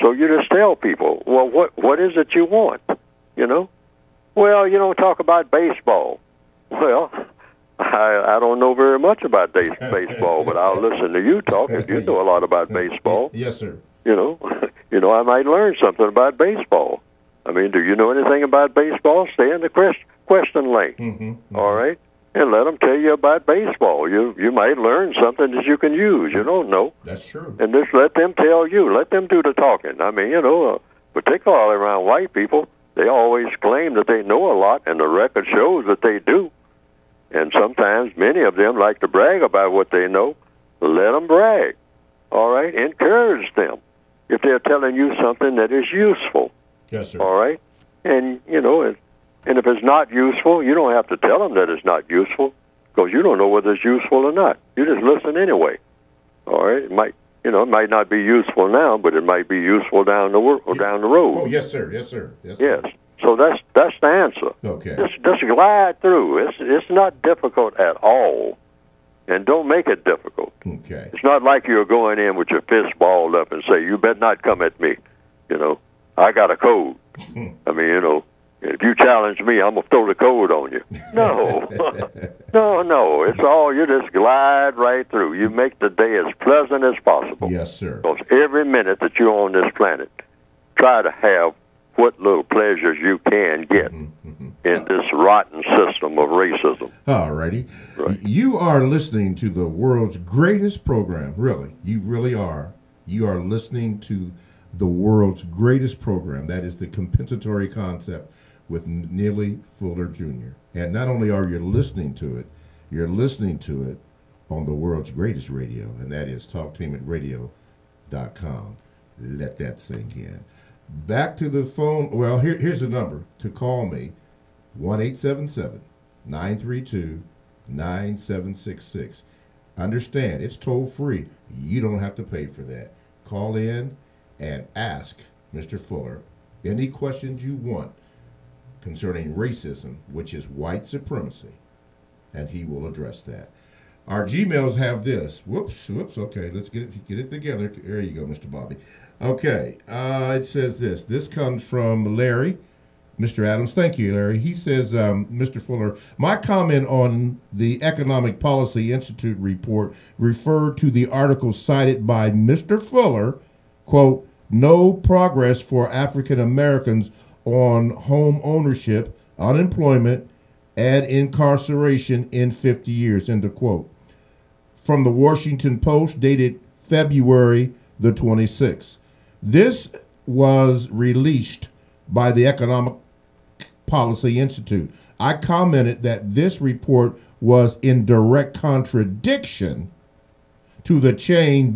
So you just tell people, well, what is it you want? Well, you don't talk about baseball. Well, I don't know very much about baseball, but I'll listen to you talk if you know a lot about baseball. Yes, sir. I might learn something about baseball. I mean, do you know anything about baseball? Stay in the question lane, all right? And let them tell you about baseball. You might learn something that you can use. You don't know. That's true. And just let them tell you. Let them do the talking. I mean, particularly around white people, they always claim that they know a lot, and the record shows that they do. And sometimes many of them like to brag about what they know. Let them brag, all right? Encourage them if they're telling you something that is useful. Yes, sir. All right? And, and if it's not useful, you don't have to tell them that it's not useful because you don't know whether it's useful or not. You just listen anyway, all right? It might not be useful now, but it might be useful down the road. Oh, yes, sir. Yes, sir. Yes, sir. Yes. So that's the answer. Okay. Just glide through. It's not difficult at all, and don't make it difficult. Okay. It's not like you're going in with your fist balled up and say, "You better not come at me." I got a code. I mean, if you challenge me, I'm gonna throw the code on you. No, no. It's all you just glide right through. You make the day as pleasant as possible. Yes, sir. Because every minute that you're on this planet, try to have what little pleasures you can get in this rotten system of racism. All righty. Right. You are listening to the world's greatest program. Really. You really are. You are listening to the world's greatest program. That is the Compensatory Concept with Neely Fuller Jr. And not only are you listening to it, you're listening to it on the world's greatest radio, and that is talktainmentradio.com. Let that sink in. Back to the phone. Well, here's the number to call me, 1-877-932-9766. Understand, it's toll-free. You don't have to pay for that. Call in and ask Mr. Fuller any questions you want concerning racism, which is white supremacy, and he will address that. Our Gmails have this. Whoops. Okay, let's get it together. There you go, Mr. Bobby. Okay, it says this. This comes from Larry, Mr. Adams. Thank you, Larry. He says, Mr. Fuller, my comment on the Economic Policy Institute report referred to the article cited by Mr. Fuller, quote, no progress for African Americans on home ownership, unemployment, and incarceration in 50 years, end of quote. From the Washington Post, dated February the 26th. This was released by the Economic Policy Institute. I commented that this report was in direct contradiction to the claim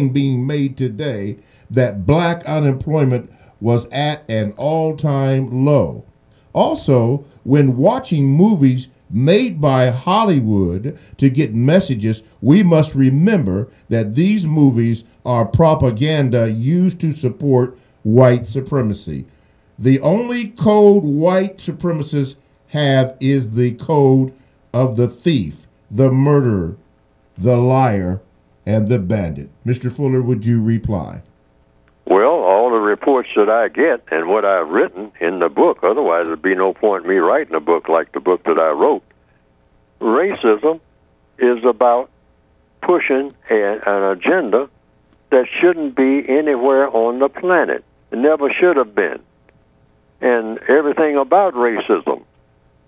being made today that black unemployment was at an all-time low. Also, when watching movies made by Hollywood to get messages, we must remember that these movies are propaganda used to support white supremacy. The only code white supremacists have is the code of the thief, the murderer, the liar, and the bandit. Mr. Fuller, would you reply? Well, all the reports that I get and what I've written in the book, otherwise there'd be no point in me writing a book like the book that I wrote. Racism is about pushing an agenda that shouldn't be anywhere on the planet. It never should have been. And everything about racism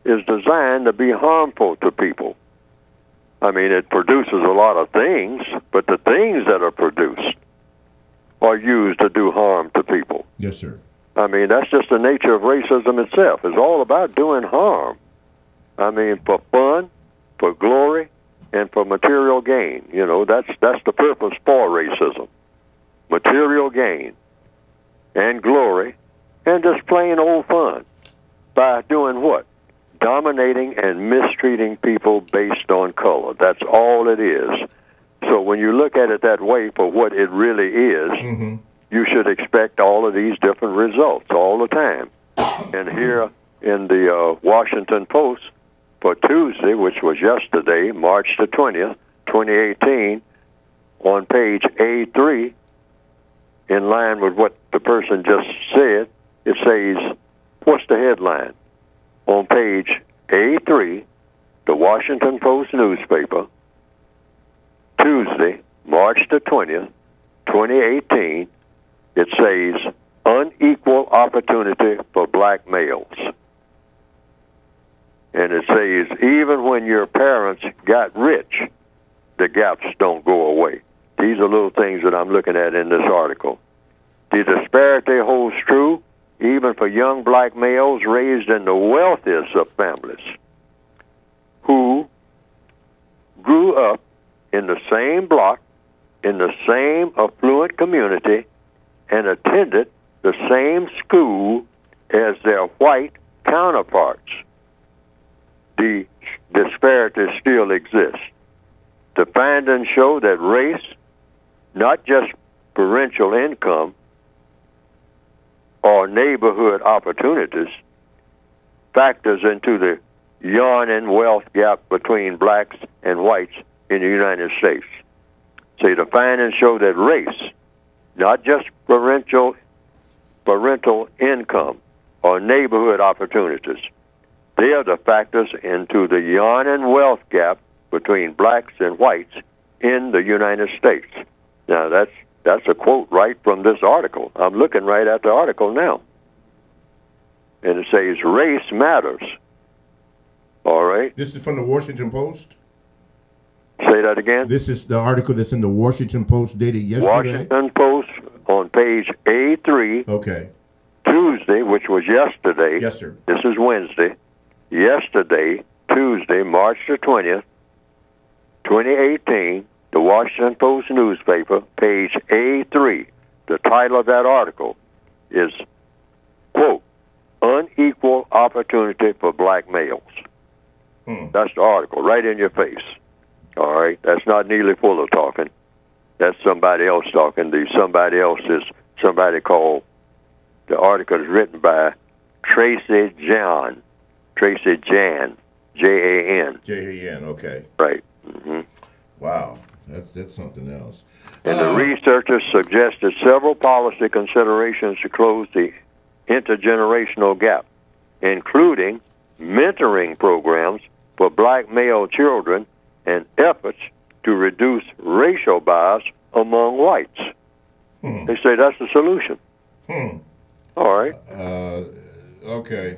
is designed to be harmful to people. I mean, it produces a lot of things, but the things that are produced are used to do harm to people. Yes, sir. I mean, that's just the nature of racism itself. It's all about doing harm. I mean, for fun, for glory, and for material gain. You know, that's the purpose for racism. Material gain and glory and just plain old fun by doing what? Dominating and mistreating people based on color. That's all it is. So when you look at it that way for what it really is, you should expect all of these different results all the time. And here in the Washington Post for Tuesday, which was yesterday, March the 20th, 2018, on page A3, in line with what the person just said, it says, what's the headline? On page A3, the Washington Post newspaper, Tuesday, March the 20th, 2018, it says, unequal opportunity for black males. And it says, even when your parents got rich, the gaps don't go away. These are little things that I'm looking at in this article. The disparity holds true even for young black males raised in the wealthiest of families who grew up in the same block, in the same affluent community, and attended the same school as their white counterparts. The disparity still exists. The findings show that race, not just parental income or neighborhood opportunities, factors into the yawning wealth gap between blacks and whites in the United States. See, the findings show that race, not just parental income or neighborhood opportunities, they are the factors into the yawning wealth gap between blacks and whites in the United States. Now, that's a quote right from this article. I'm looking right at the article now. And it says, race matters. All right? This is from the Washington Post? Say that again? This is the article that's in the Washington Post dated yesterday? Washington Post on page A3. Okay. Tuesday, which was yesterday. Yes, sir. This is Wednesday. Yesterday, Tuesday, March the 20th, 2018, the Washington Post newspaper, page A3. The title of that article is, quote, unequal opportunity for black males. That's the article, right in your face. All right? That's not Neely Fuller talking. That's somebody else talking. The somebody else is somebody called, the article is written by Tracy Jan, J-A-N. J-A-N, okay. Right. Mm-hmm. Wow, that's something else. And the researchers suggested several policy considerations to close the intergenerational gap, including mentoring programs for black male children and efforts to reduce racial bias among whites. They say that's the solution. All right. Okay.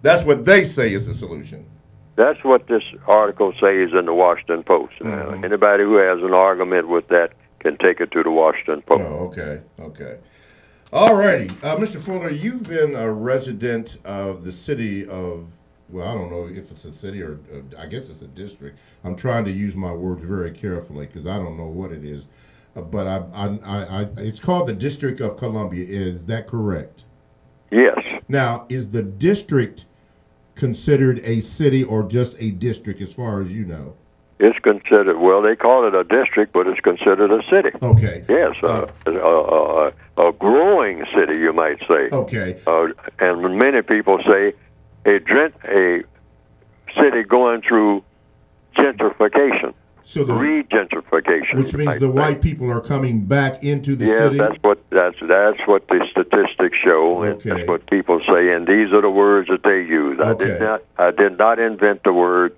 That's what they say is the solution. That's what this article says in the Washington Post. Anybody who has an argument with that can take it to the Washington Post. Oh, okay. All righty. Mr. Fuller, you've been a resident of the city of, well, I don't know if it's a city or I guess it's a district. I'm trying to use my words very carefully because I don't know what it is. But it's called the District of Columbia. Is that correct? Yes. Now, is the district considered a city or just a district as far as you know? It's considered, well, they call it a district, but it's considered a city. Okay. Yes, a growing city, you might say. Okay. And many people say a city going through gentrification. So re-gentrification, which means the white people are coming back into the city. Yes, that's what the statistics show, and that's what people say, and these are the words that they use. Okay. I did not invent the word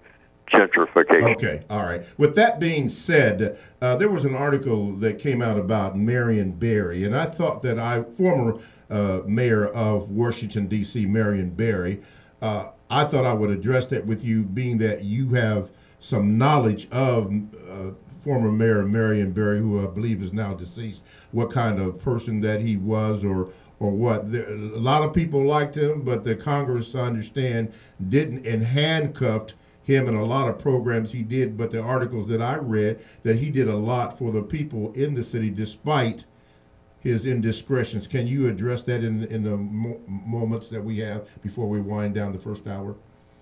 gentrification. Okay, all right. With that being said, there was an article that came out about Marion Barry, and I thought that former mayor of Washington, D.C., Marion Barry, I thought I would address that with you, being that you have some knowledge of former Mayor Marion Barry, who I believe is now deceased, what kind of person that he was or what. A lot of people liked him, but the Congress, I understand, didn't and handcuffed him in a lot of programs he did. But the articles that I read, that he did a lot for the people in the city despite his indiscretions. Can you address that in the moments that we have before we wind down the first hour?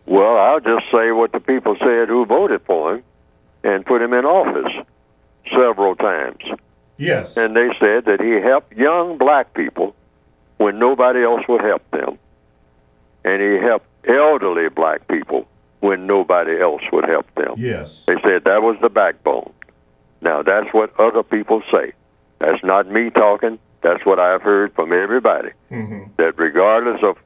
Well, I'll just say what the people said who voted for him and put him in office several times. Yes. And they said that he helped young black people when nobody else would help them. And he helped elderly black people when nobody else would help them. Yes. They said that was the backbone. Now, that's what other people say. That's not me talking. That's what I've heard from everybody. That regardless of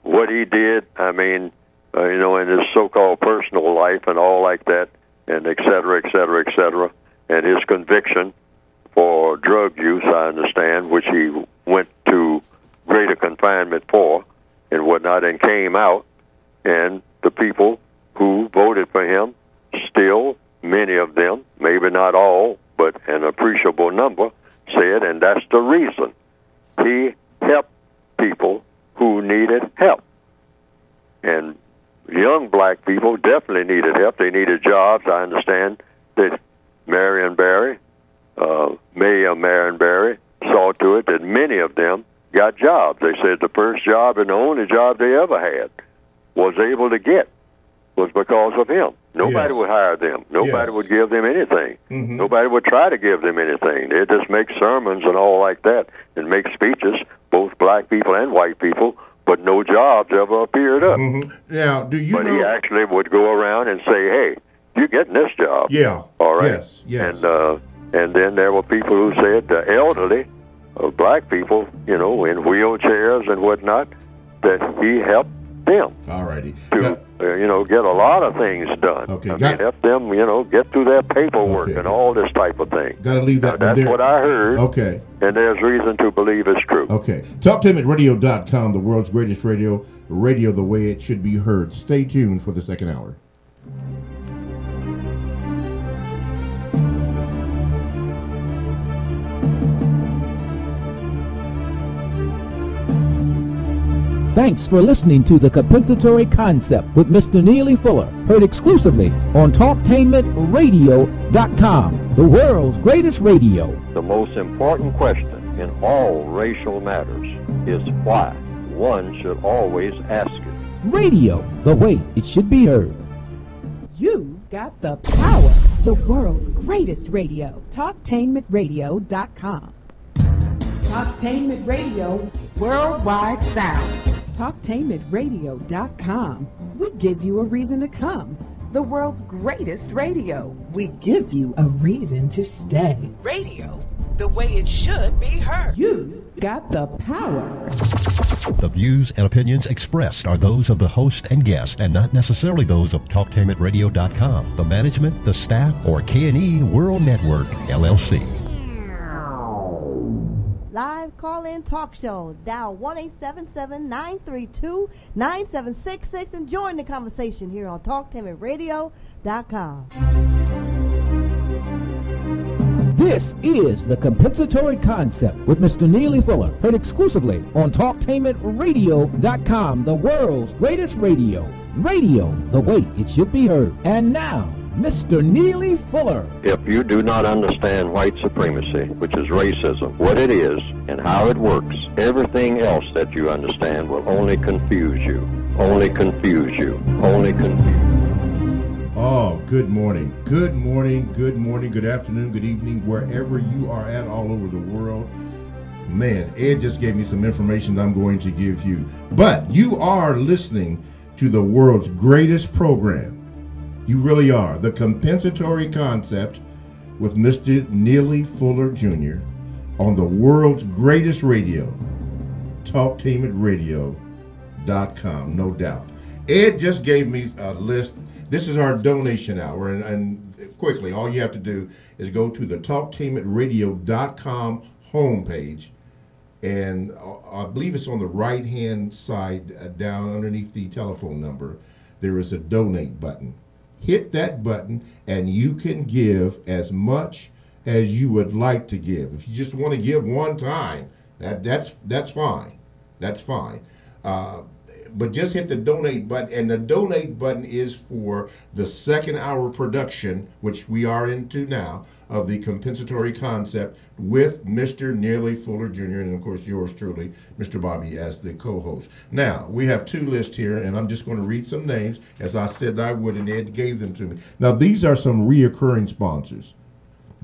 what he did, I mean, in his so-called personal life and all like that, and et cetera, et cetera, et cetera, and his conviction for drug use, I understand, which he went to greater confinement for and whatnot and came out, and the people who voted for him still, many of them, maybe not all, but an appreciable number, said, and that's the reason he helped people who needed help. And young black people definitely needed help. They needed jobs. I understand that Marion Barry, Mayor Marion Barry, saw to it that many of them got jobs. They said the first job and the only job they ever had was able to get was because of him. Nobody would hire them. Nobody would give them anything. Nobody would try to give them anything. They'd just make sermons and all like that and make speeches, both black people and white people, but no jobs ever appeared up. Now, do you know? He actually would go around and say, hey, you're getting this job. Yeah. All right. Yes. And then there were people who said the elderly, black people, in wheelchairs and whatnot, that he helped them. All righty. To, get a lot of things done. Okay. Help them, get through their paperwork and all this type of thing. Got to leave that That's there. what I heard. Okay. And there's reason to believe it's true. Okay. TalkTimitRadio.com, the world's greatest radio the way it should be heard. Stay tuned for the second hour. Thanks for listening to the Compensatory Concept with Mr. Neely Fuller, heard exclusively on TalkTainmentRadio.com, the world's greatest radio. The most important question in all racial matters is why. One should always ask it. Radio, the way it should be heard. You got the power. The world's greatest radio. TalkTainmentRadio.com. Talktainment Radio, worldwide sound. TalkTainmentRadio.com. We give you a reason to come. The world's greatest radio. We give you a reason to stay. Radio, the way it should be heard. You got the power. The views and opinions expressed are those of the host and guest and not necessarily those of TalkTainmentRadio.com, the management, the staff, or K&E World Network, LLC. live call-in talk show. Dial 1-877-932-9766 and join the conversation here on TalkTimidRadio.com. This is the Compensatory Concept with Mr. Neely Fuller, heard exclusively on TalkTainmentRadio.com, the world's greatest radio. Radio, the way it should be heard. And now, Mr. Neely Fuller. If you do not understand white supremacy, which is racism, what it is and how it works, everything else that you understand will only confuse you. Only confuse you. Only confuse you. Oh, good morning. Good morning, good morning, good afternoon, good evening, wherever you are at all over the world. Man, Ed just gave me some information I'm going to give you. But you are listening to the world's greatest program. You really are. The Compensatory Concept with Mr. Neely Fuller Jr. on the world's greatest radio, TalkTainmentRadio.com, no doubt. Ed just gave me a list. This is our donation hour, and quickly, all you have to do is go to the TalkTainmentRadio.com homepage, and I believe it's on the right-hand side, down underneath the telephone number, there is a donate button. Hit that button, and you can give as much as you would like to give. If you just want to give one time, that's fine. That's fine. But just hit the donate button, and the donate button is for the second hour production, which we are into now, of the Compensatory Concept with Mr. Neely Fuller Jr. and, of course, yours truly, Mr. Bobby, as the co-host. Now, we have two lists here, and I'm just going to read some names, as I said I would, and Ed gave them to me. Now, these are some reoccurring sponsors.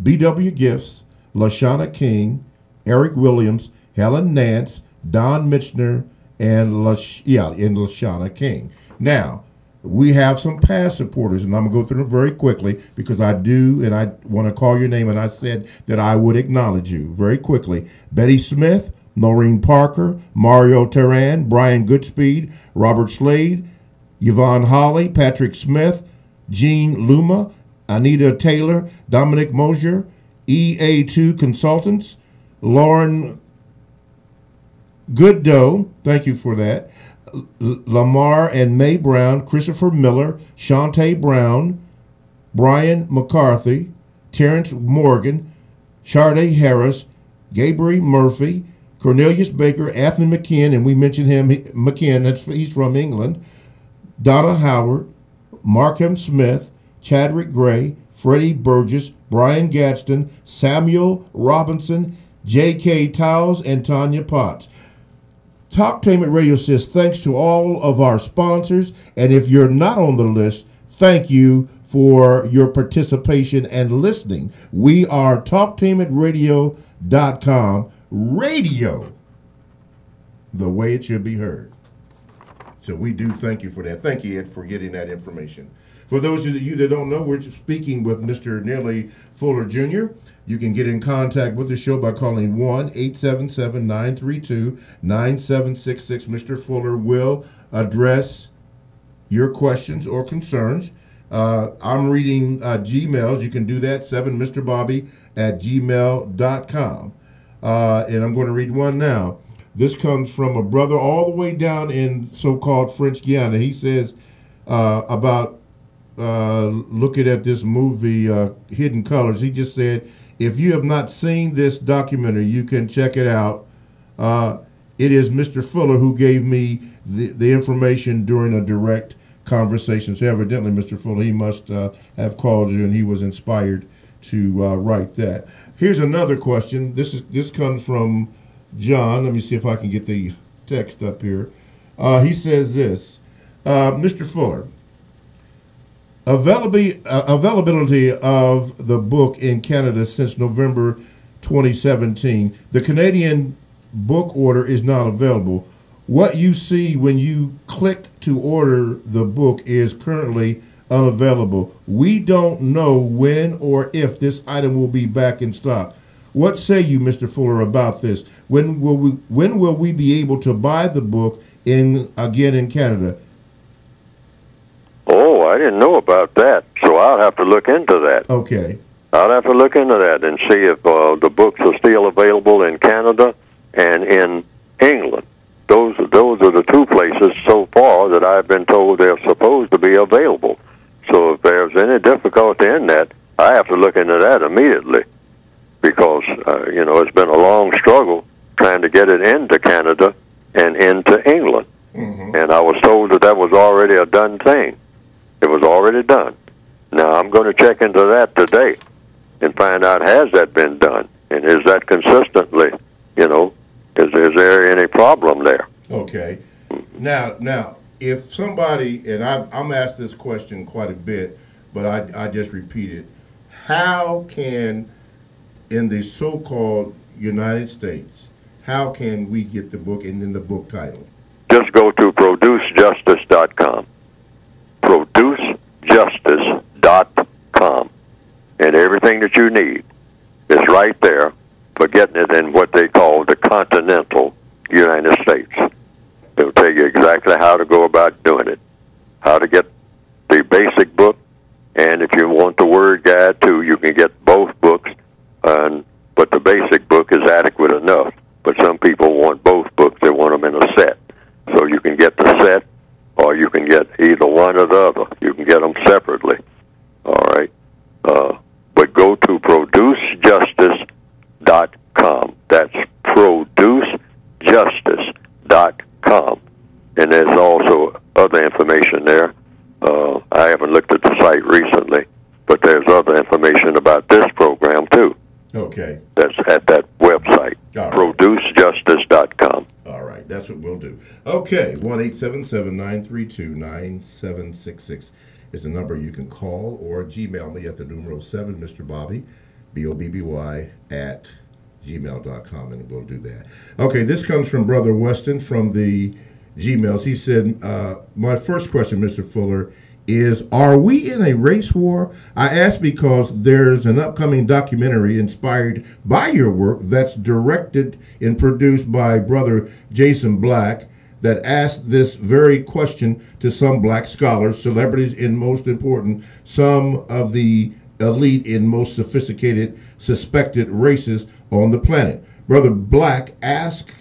BW Gifts, LaShawna King, Eric Williams, Helen Nance, Don Mitchner, and LaShawna King. Now, we have some past supporters, and I'm going to go through them very quickly because I do, and I want to call your name, and I said that I would acknowledge you very quickly. Betty Smith, Noreen Parker, Mario Teran, Brian Goodspeed, Robert Slade, Yvonne Holly, Patrick Smith, Jean Luma, Anita Taylor, Dominic Mosier, EA2 Consultants, Lauren Gooddoe, thank you for that, Lamar and May Brown, Christopher Miller, Shantae Brown, Brian McCarthy, Terrence Morgan, Sharday Harris, Gabriel Murphy, Cornelius Baker, Anthony McKinn, and we mentioned him, McKinn, he's from England, Donna Howard, Markham Smith, Chadwick Gray, Freddie Burgess, Brian Gadsden, Samuel Robinson, J.K. Towles, and Tanya Potts. Talktainment Radio says thanks to all of our sponsors, and if you're not on the list, thank you for your participation and listening. We are TalkTainmentRadio.com, radio, the way it should be heard. So we do thank you for that. Thank you, Ed, for getting that information. For those of you that don't know, we're speaking with Mr. Neely Fuller Jr. You can get in contact with the show by calling 1-877-932-9766. Mr. Fuller will address your questions or concerns. I'm reading Gmails. You can do that, 7mrbobby@gmail.com. And I'm going to read one now. This comes from a brother all the way down in so-called French Guiana. He says about looking at this movie, Hidden Colors. He just said, if you have not seen this documentary, you can check it out. It is Mr. Fuller who gave me the information during a direct conversation. So evidently, Mr. Fuller, he must have called you, and he was inspired to write that. Here's another question. This comes from John. Let me see if I can get the text up here. He says this, Mr. Fuller, availability of the book in Canada since November 2017. The Canadian book order is not available. What you see when you click to order the book is currently unavailable. We don't know when or if this item will be back in stock. What say you, Mr. Fuller, about this? When will we be able to buy the book again in Canada? Oh, I didn't know about that, so I'll have to look into that. Okay. I'll have to look into that and see if the books are still available in Canada. and in England. Those are the two places so far that I've been told they're supposed to be available. So if there's any difficulty in that, I have to look into that immediately, because it's been a long struggle trying to get it into Canada and into England. Mm-hmm. And I was told that was already a done thing. It was already done. Now I'm going to check into that today and find out, has that been done, and is that consistently, is there any problem there? Okay. Now, if somebody, and I'm asked this question quite a bit, but I just repeat it, how can, in the so-called United States, how can we get the book and then the book title? Just go to producejustice.com. Producejustice.com. And everything that you need is right there for getting it in what they call the continental United States. It'll tell you exactly how to go about doing it, how to get the basic book, and if you want the word guide too, you can get both books, but the basic book is adequate enough. But some people want both books. They want them in a set. So you can get the set, or you can get either one or the other. You can get them separately. All right? But go to producejustice.com. That's producejustice.com. And there's also other information there. I haven't looked at the site recently, but there's other information about this program, too. Okay. That's at that website, producejustice.com. All right, that's what we'll do. Okay, 1-877-932-9766 is the number you can call, or Gmail me at the numero 7, Mr. Bobby, BOBBY, at gmail.com, and we'll do that. Okay, this comes from Brother Weston from the Gmails. He said, my first question, Mr. Fuller, is, are we in a race war? I ask because there's an upcoming documentary inspired by your work that's directed and produced by Brother Jason Black that asks this very question to some black scholars, celebrities, and most important, some of the elite and most sophisticated suspected races on the planet. Brother Black asked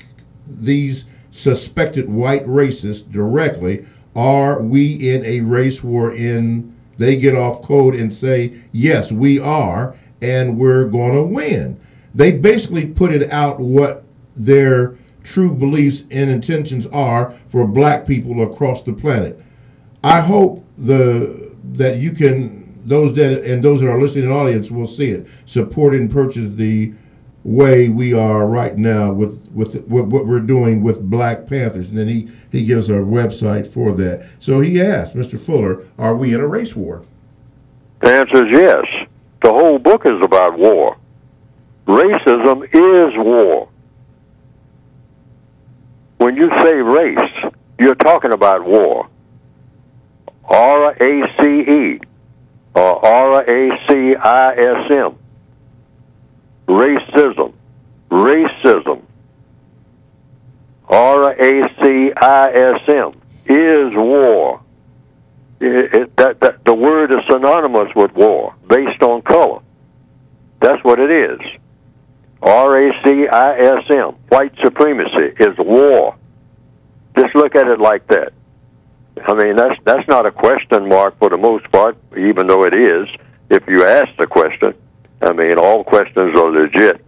these suspected white races directly, are we in a race war? They get off code and say, yes, we are, and we're going to win. They basically put it out what their true beliefs and intentions are for black people across the planet. I hope that you can, those that are listening in the audience will see it, support and purchase the way we are right now with what we're doing with Black Panthers. And then he gives our website for that. So he asked, Mr. Fuller, are we in a race war? The answer is yes. The whole book is about war. Racism is war. When you say race, you're talking about war. R-A-C-E or R-A-C-I-S-M. Racism. Racism. R-A-C-I-S-M is war. The word is synonymous with war, based on color. That's what it is. R-A-C-I-S-M. White supremacy is war. Just look at it like that. I mean, that's not a question mark for the most part, even though it is, if you ask the question. I mean, all questions are legit.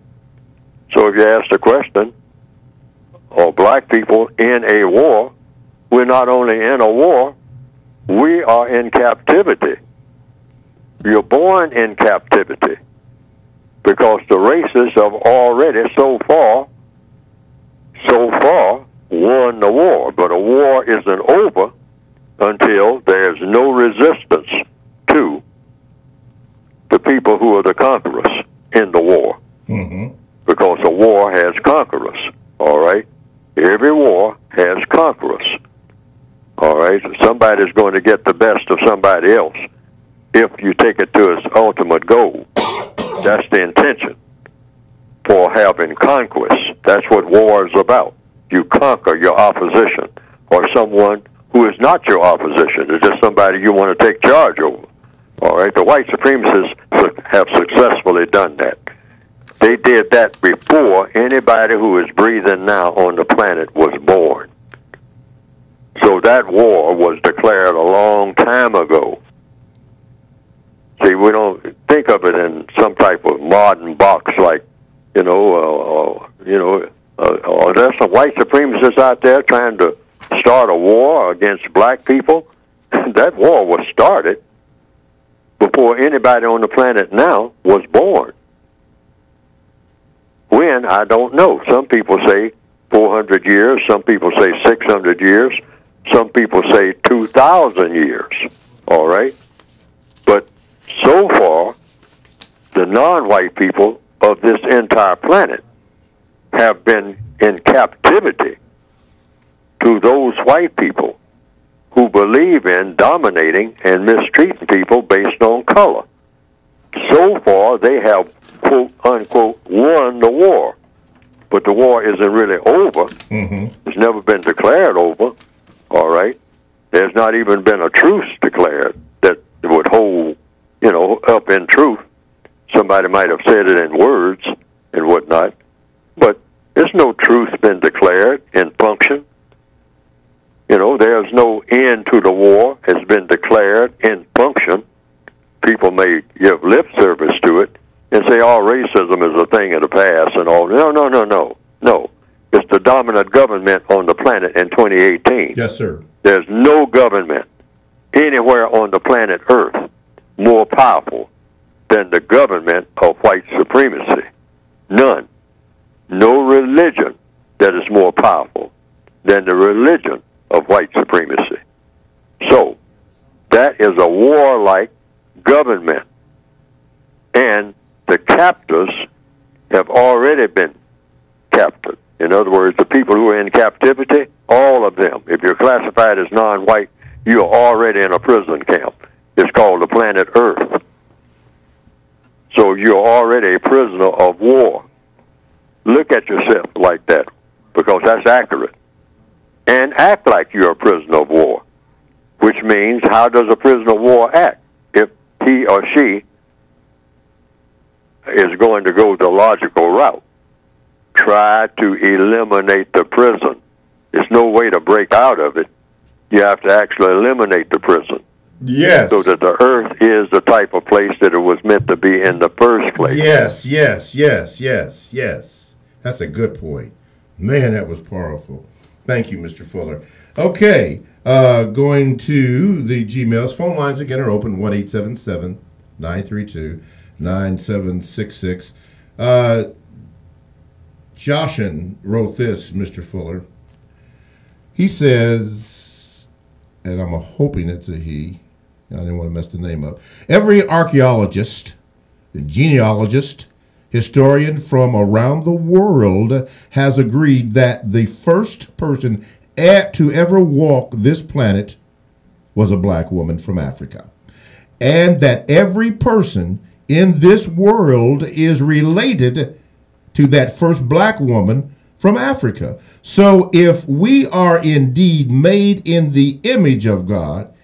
So if you ask the question, are black people in a war? We're not only in a war, we are in captivity. You're born in captivity because the races have already so far won the war. But a war isn't over until there's no resistance to the people who are the conquerors in the war. Mm-hmm. Because a war has conquerors, all right? Every war has conquerors, all right? Somebody's going to get the best of somebody else if you take it to its ultimate goal. That's the intention for having conquest. That's what war is about. You conquer your opposition or someone who is not your opposition. It's just somebody you want to take charge over. All right, the white supremacists have successfully done that. They did that before anybody who is breathing now on the planet was born. So that war was declared a long time ago. See, we don't think of it in some type of modern box like, are there some white supremacists out there trying to start a war against black people? That war was started before anybody on the planet now was born. When, I don't know. Some people say 400 years, some people say 600 years, some people say 2,000 years, all right? But so far, the non-white people of this entire planet have been in captivity to those white people who believe in dominating and mistreating people based on color. So far, they have, quote, unquote, won the war. But the war isn't really over. Mm-hmm. It's never been declared over, all right? There's not even been a truce declared that would hold, up in truth. Somebody might have said it in words and whatnot, but there's no truth been declared in function. There's no end to the war has been declared in function. People may give lip service to it and say, racism is a thing of the past and all. No. It's the dominant government on the planet in 2018. Yes, sir. There's no government anywhere on the planet Earth more powerful than the government of white supremacy. None. No religion that is more powerful than the religion of white supremacy. So, that is a warlike government. And the captors have already been captured. In other words, the people who are in captivity, all of them, if you're classified as non-white, you're already in a prison camp. It's called the planet Earth. So you're already a prisoner of war. Look at yourself like that, because that's accurate. And act like you're a prisoner of war, which means how does a prisoner of war act? If he or she is going to go the logical route, try to eliminate the prison. There's no way to break out of it. You have to actually eliminate the prison. Yes. So that the earth is the type of place that it was meant to be in the first place. Yes. That's a good point. Man, that was powerful. Thank you, Mr. Fuller. Okay, going to the Gmails. Phone lines again are open, 1-877-932-9766. Joshin wrote this, Mr. Fuller. He says, and I'm hoping it's a he. I didn't want to mess the name up. Every archaeologist, genealogist, historian from around the world has agreed that the first person to ever walk this planet was a black woman from Africa. And that every person in this world is related to that first black woman from Africa. So if we are indeed made in the image of God,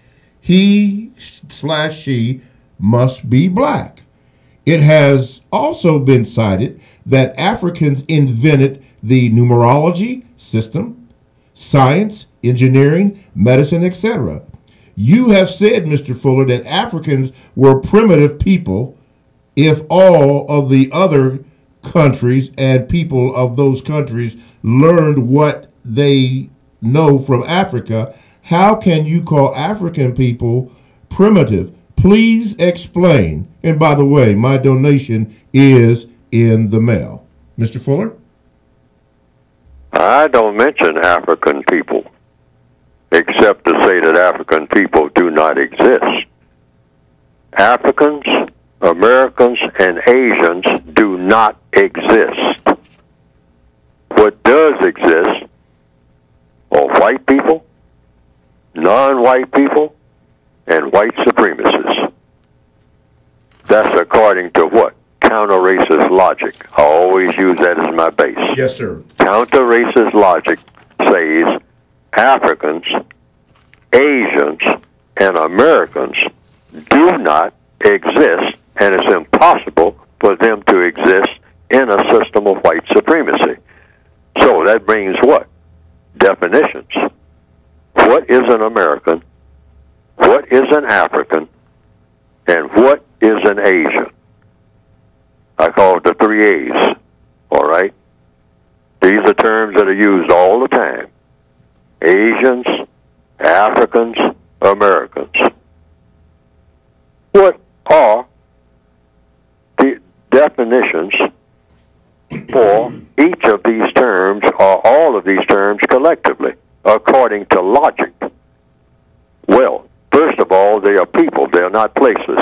he/she must be black. It has also been cited that Africans invented the numerology system, science, engineering, medicine, etc. You have said, Mr. Fuller, that Africans were primitive people. If all of the other countries and people of those countries learned what they know from Africa, how can you call African people primitive? Please explain. And by the way, my donation is in the mail. Mr. Fuller? I don't mention African people, except to say that African people do not exist. Africans, Americans, and Asians do not exist. What does exist are white people, non-white people, and white supremacists. That's according to what? Counter-racist logic. I always use that as my base. Yes, sir. Counter-racist logic says Africans, Asians, and Americans do not exist, and it's impossible for them to exist in a system of white supremacy. So that brings what? Definitions. What is an American? What is an African? And what is an Asian? I call it the 3 A's, all right? These are terms that are used all the time. Asians, Africans, Americans. What are the definitions for each of these terms, or all of these terms collectively, according to logic? Well, first of all, they are people. They are not places.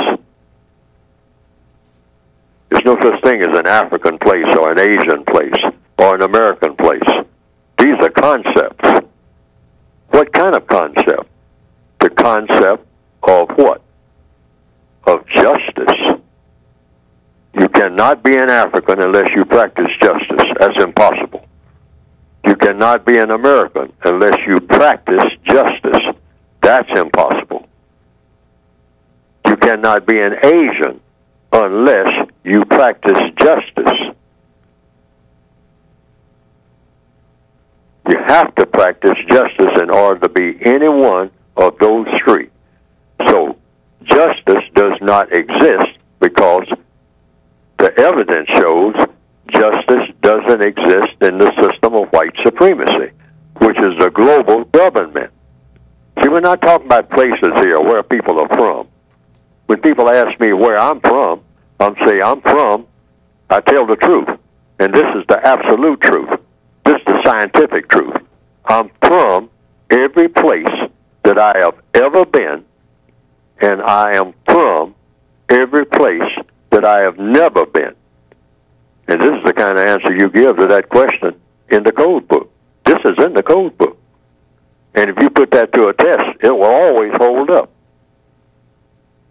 There's no such thing as an African place or an Asian place or an American place. These are concepts. What kind of concept? The concept of what? Of justice. You cannot be an African unless you practice justice. That's impossible. You cannot be an American unless you practice justice. That's impossible. You cannot be an Asian unless you practice justice. You have to practice justice in order to be any one of those three. So justice does not exist because the evidence shows justice doesn't exist in the system of white supremacy, which is a global government. See, we're not talking about places here where people are from. When people ask me where I'm from, I tell the truth. And this is the absolute truth. This is the scientific truth. I'm from every place that I have ever been, and I am from every place that I have never been. And this is the kind of answer you give to that question in the code book. This is in the code book. And if you put that to a test, it will always hold up.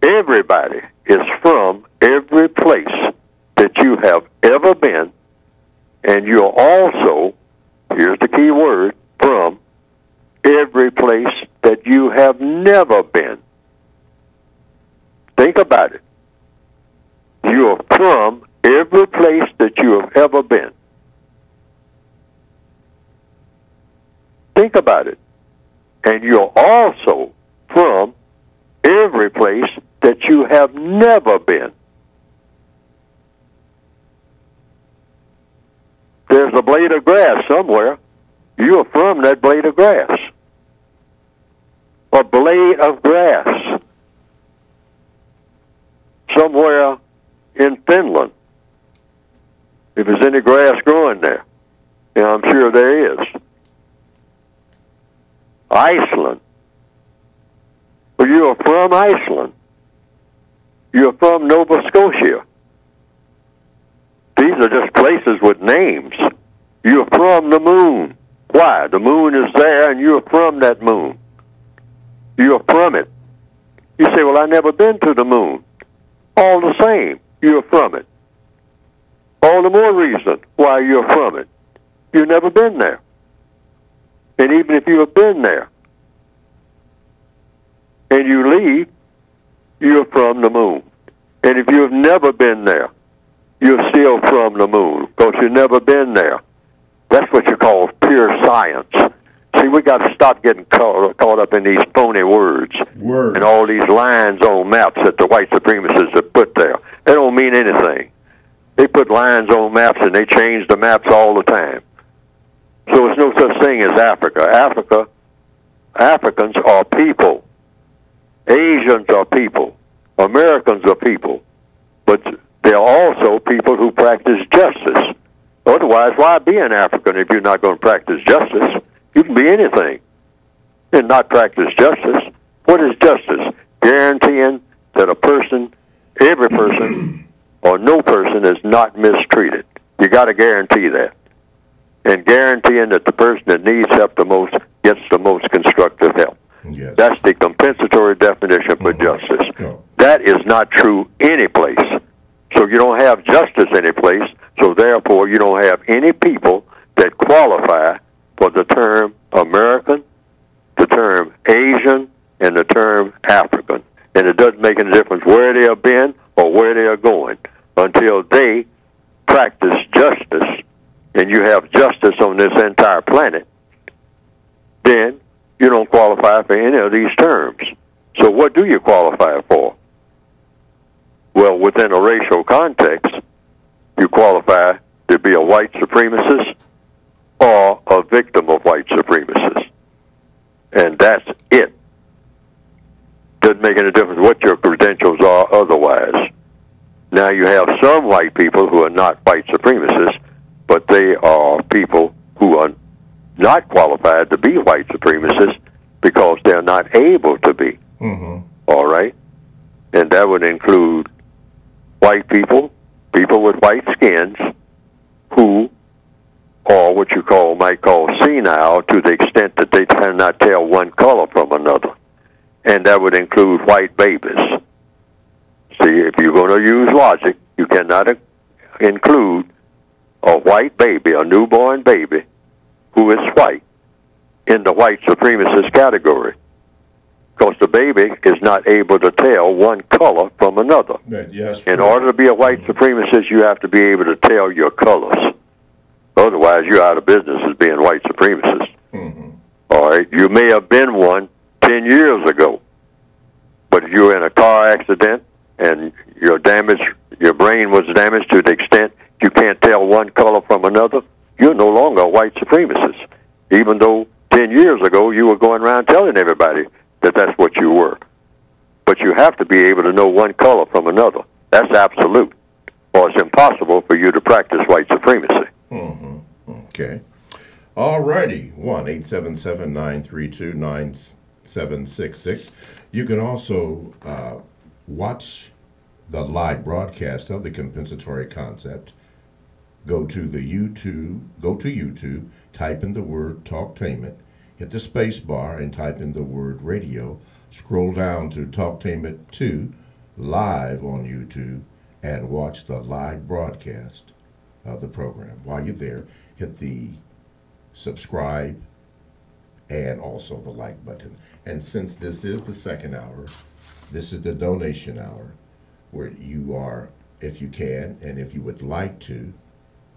Everybody is from every place that you have ever been, and you're also, here's the key word, from every place that you have never been. Think about it. You are from every place that you have ever been. Think about it. And you're also from every place that you have never been. There's a blade of grass somewhere. You're from that blade of grass. A blade of grass somewhere in Finland. If there's any grass growing there, and I'm sure there is. Iceland. Well, you are from Iceland. You're from Nova Scotia. These are just places with names. You're from the moon. Why? The moon is there, and you're from that moon. You're from it. You say, well, I've never been to the moon. All the same, you're from it. All the more reason why you're from it. You've never been there. And even if you have been there, and you leave, you're from the moon. And if you've never been there, you're still from the moon, because you've never been there. That's what you call pure science. See, we got to stop getting caught up in these phony words and all these lines on maps that the white supremacists have put there. They don't mean anything. They put lines on maps, and they change the maps all the time. So there's no such thing as Africa. Africans are people. Asians are people. Americans are people. But they're also people who practice justice. Otherwise, why be an African if you're not going to practice justice? You can be anything and not practice justice. What is justice? Guaranteeing that a person, every person, or no person is not mistreated. You got to guarantee that. And guaranteeing that the person that needs help the most gets the most constructive help. Yes. That's the compensatory definition for justice. Oh. That is not true any place. So you don't have justice any place, so therefore you don't have any people that qualify for the term American, the term Asian, and the term African. And it doesn't make any difference where they have been or where they are going until they practice justice, and you have justice on this entire planet, then you don't qualify for any of these terms. So what do you qualify for? Well, within a racial context, you qualify to be a white supremacist or a victim of white supremacists. And that's it. Doesn't make any difference what your credentials are otherwise. Now you have some white people who are not white supremacists, but they are people who are not qualified to be white supremacists because they're not able to be. All right? And that would include white people, people with white skins, who are what you might call senile to the extent that they cannot tell one color from another. And that would include white babies. See, if you're going to use logic, you cannot include a white baby, a newborn baby, who is white, in the white supremacist category. Because the baby is not able to tell one color from another. Yes, in order to be a white supremacist, you have to be able to tell your colors. Otherwise, you're out of business as being white supremacist. All right? You may have been one 10 years ago, but if you're in a car accident and your brain was damaged to the extent you can't tell one color from another, you're no longer a white supremacist, even though 10 years ago you were going around telling everybody that that's what you were. But you have to be able to know one color from another. That's absolute, or it's impossible for you to practice white supremacy. Okay. All righty. 1-877-932-9766. You can also watch the live broadcast of the compensatory concept. Go to YouTube, type in the word Talktainment, hit the space bar and type in the word radio, scroll down to Talktainment 2 live on YouTube, and watch the live broadcast of the program. While you're there, hit the subscribe and also the like button. And since this is the second hour, this is the donation hour, where you are, if you can, and if you would like to,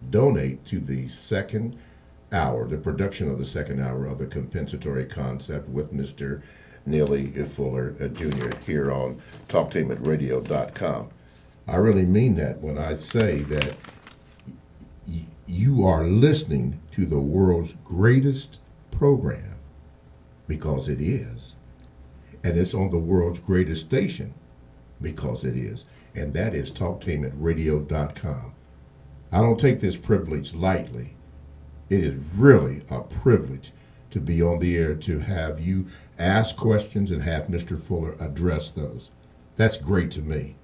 donate to the second hour, the production of the second hour of the compensatory concept with Mr. Neely Fuller Jr. here on TalkTainmentRadio.com. I really mean that when I say that you are listening to the world's greatest program, because it is. And it's on the world's greatest station, because it is. And that is TalkTainmentRadio.com. I don't take this privilege lightly. It is really a privilege to be on the air, to have you ask questions and have Mr. Fuller address those. That's great to me.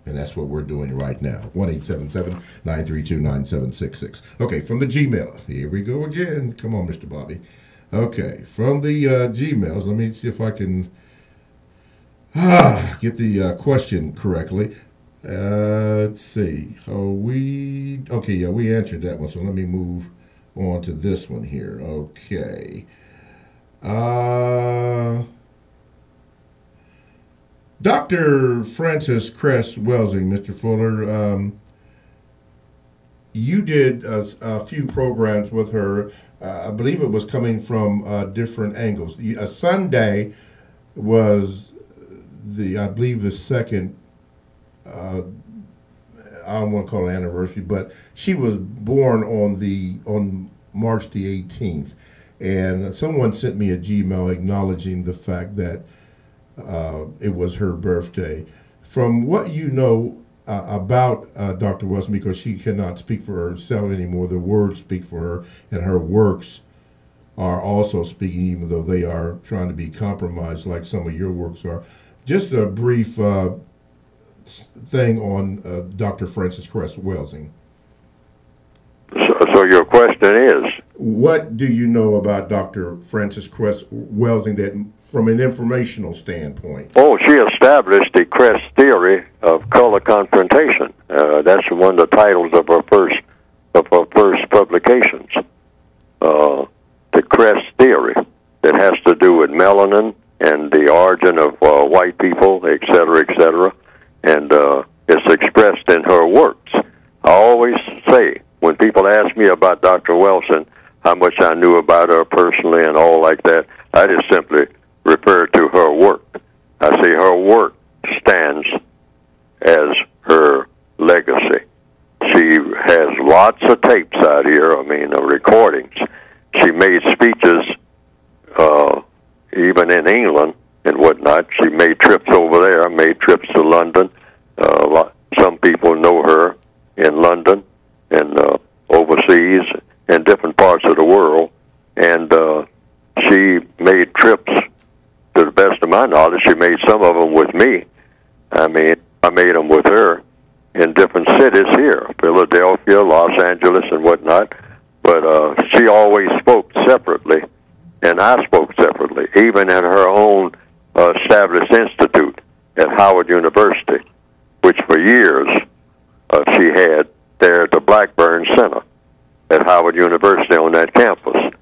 And that's what we're doing right now. 1-877-932-9766. Okay, from the Gmail. Here we go again. Come on, Mr. Bobby. Okay, from the Gmails, let me see if I can get the question correctly. Let's see. We answered that one, so let me move on to this one here. Okay. Dr. Frances Cress Welsing, Mr. Fuller, you did a few programs with her. I believe it was coming from different angles. Sunday was the second, I don't want to call it anniversary, but she was born on March the 18th. And someone sent me a Gmail acknowledging the fact that it was her birthday. From what you know about Dr. Welsing, because she cannot speak for herself anymore, the words speak for her, and her works are also speaking, even though they are trying to be compromised like some of your works are. Just a brief thing on Dr. Frances Cress Welsing. So your question is? What do you know about Dr. Frances Cress Welsing that, from an informational standpoint? Oh, she established the Cress theory of color confrontation. That's one of the titles of her first publications. The Cress theory that has to do with melanin and the origin of white people, et cetera, and it's expressed in her works. I always say, when people ask me about Dr. Welsing, how much I knew about her personally and all like that, I just simply refer to her work. I say her work stands as her legacy. She has lots of tapes out here, recordings. She made speeches even in England and whatnot. She made trips over there, made trips to London. Some people know her in London and overseas in different parts of the world. And she made trips, to the best of my knowledge, she made some of them with me. I made them with her in different cities here, Philadelphia, Los Angeles, and whatnot. But she always spoke separately, and I spoke separately, even at her own established institute at Howard University, which for years she had there at the Blackburn Center at Howard University on that campus.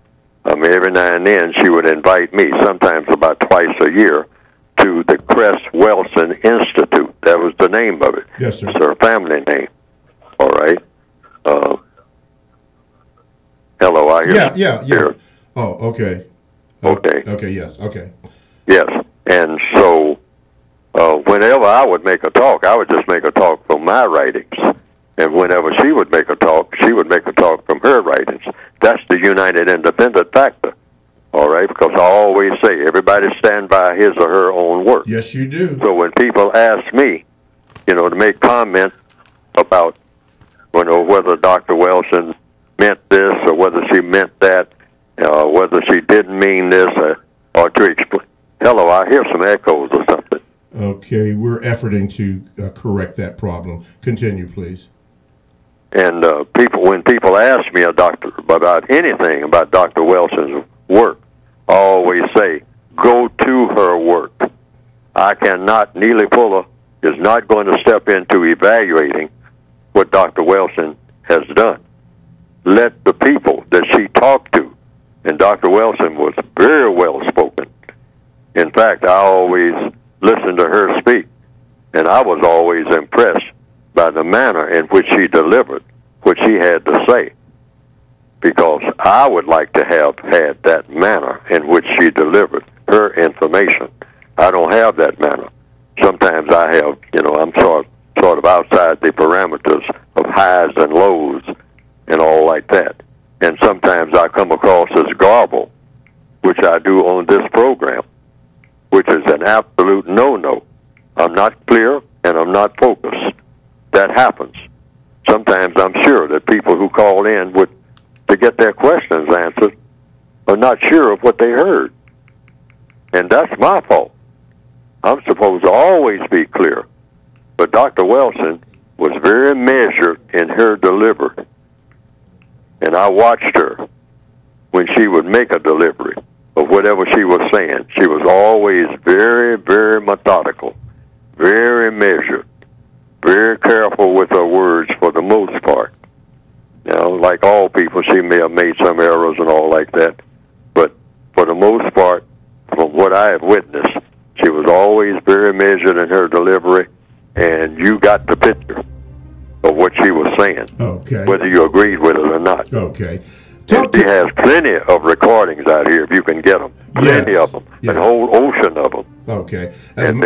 Every now and then she would invite me, sometimes about twice a year, to the Cress Welsing Institute. That was the name of it. Yes, sir. It's her family name. All right. Hello, I hear. Yeah. Oh, okay. Okay. Okay. Yes. Okay. Yes, and so whenever I would make a talk, I would just make a talk from my writings. And whenever she would make a talk, she would make a talk from her writings. That's the United Independent factor, all right? Because I always say, everybody stand by his or her own work. Yes, you do. So when people ask me, to make comment about, whether Dr. Welsing meant this or whether she meant that, whether she didn't mean this, or to explain, hello, I hear some echoes or something. Okay, we're efforting to correct that problem. Continue, please. And when people ask me about anything about Dr. Welsing's work, I always say, go to her work. Neely Fuller is not going to step into evaluating what Dr. Welsing has done. Let the people that she talked to, and Dr. Welsing was very well spoken. In fact, I always listened to her speak, and I was always impressed by the manner in which she delivered what she had to say, because I would like to have had that manner in which she delivered her information. I don't have that manner. Sometimes I have, I'm sort of outside the parameters of highs and lows and all like that. And sometimes I come across as garbled, which I do on this program, which is an absolute no-no. I'm not clear and I'm not focused. That happens. Sometimes I'm sure that people who call in to get their questions answered are not sure of what they heard. And that's my fault. I'm supposed to always be clear. But Dr. Welsing was very measured in her delivery. And I watched her when she would make a delivery of whatever she was saying. She was always very, very methodical, very measured, very careful with her words for the most part. Like all people, she may have made some errors and all like that. But for the most part, from what I have witnessed, she was always very measured in her delivery, and you got the picture of what she was saying, whether you agreed with it or not. Okay. She has plenty of recordings out here if you can get them. Plenty of them. Yes. A whole ocean of them. Okay. And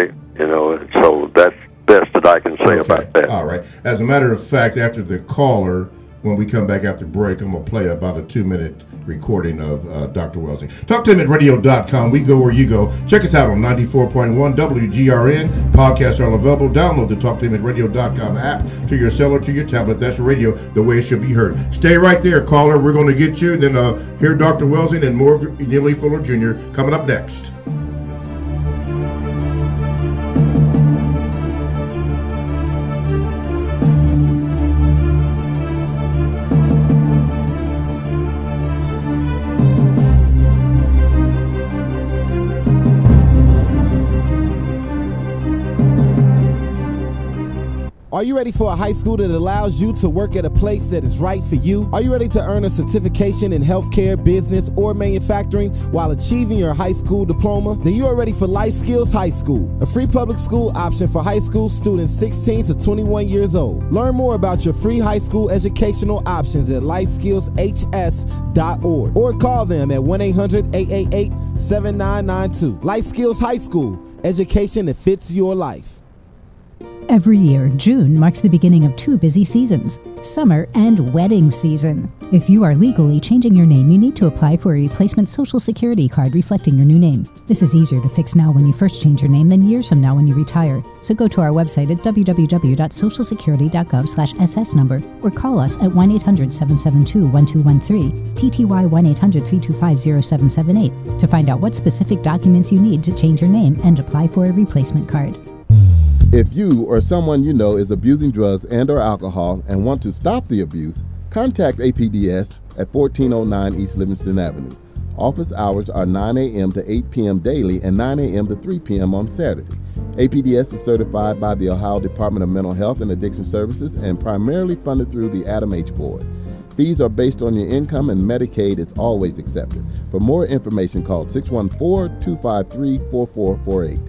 so that's best that I can say about that. All right. As a matter of fact, after the caller, when we come back after break, I'm going to play about a 2-minute recording of Dr. Welsing. TalkTimeAtRadio.com. We go where you go. Check us out on 94.1 WGRN. Podcasts are available. Download the TalkTimeAtRadio.com app to your cell or to your tablet. That's your radio, the way it should be heard. Stay right there, caller. We're going to get you. Then hear Dr. Welsing and more of Neely Fuller Jr. coming up next. Are you ready for a high school that allows you to work at a place that is right for you? Are you ready to earn a certification in healthcare, business, or manufacturing while achieving your high school diploma? Then you are ready for Life Skills High School, a free public school option for high school students 16 to 21 years old. Learn more about your free high school educational options at lifeskillshs.org or call them at 1-800-888-7992. Life Skills High School, education that fits your life. Every year, June marks the beginning of two busy seasons, summer and wedding season. If you are legally changing your name, you need to apply for a replacement social security card reflecting your new name. This is easier to fix now when you first change your name than years from now when you retire. So go to our website at www.socialsecurity.gov/SS number or call us at 1-800-772-1213, TTY 1-800-325-0778 to find out what specific documents you need to change your name and apply for a replacement card. If you or someone you know is abusing drugs and or alcohol and want to stop the abuse, contact APDS at 1409 East Livingston Avenue. Office hours are 9 a.m. to 8 p.m. daily and 9 a.m. to 3 p.m. on Saturday. APDS is certified by the Ohio Department of Mental Health and Addiction Services and primarily funded through the Adam H. Board. Fees are based on your income and Medicaid is always accepted. For more information, call 614-253-4448.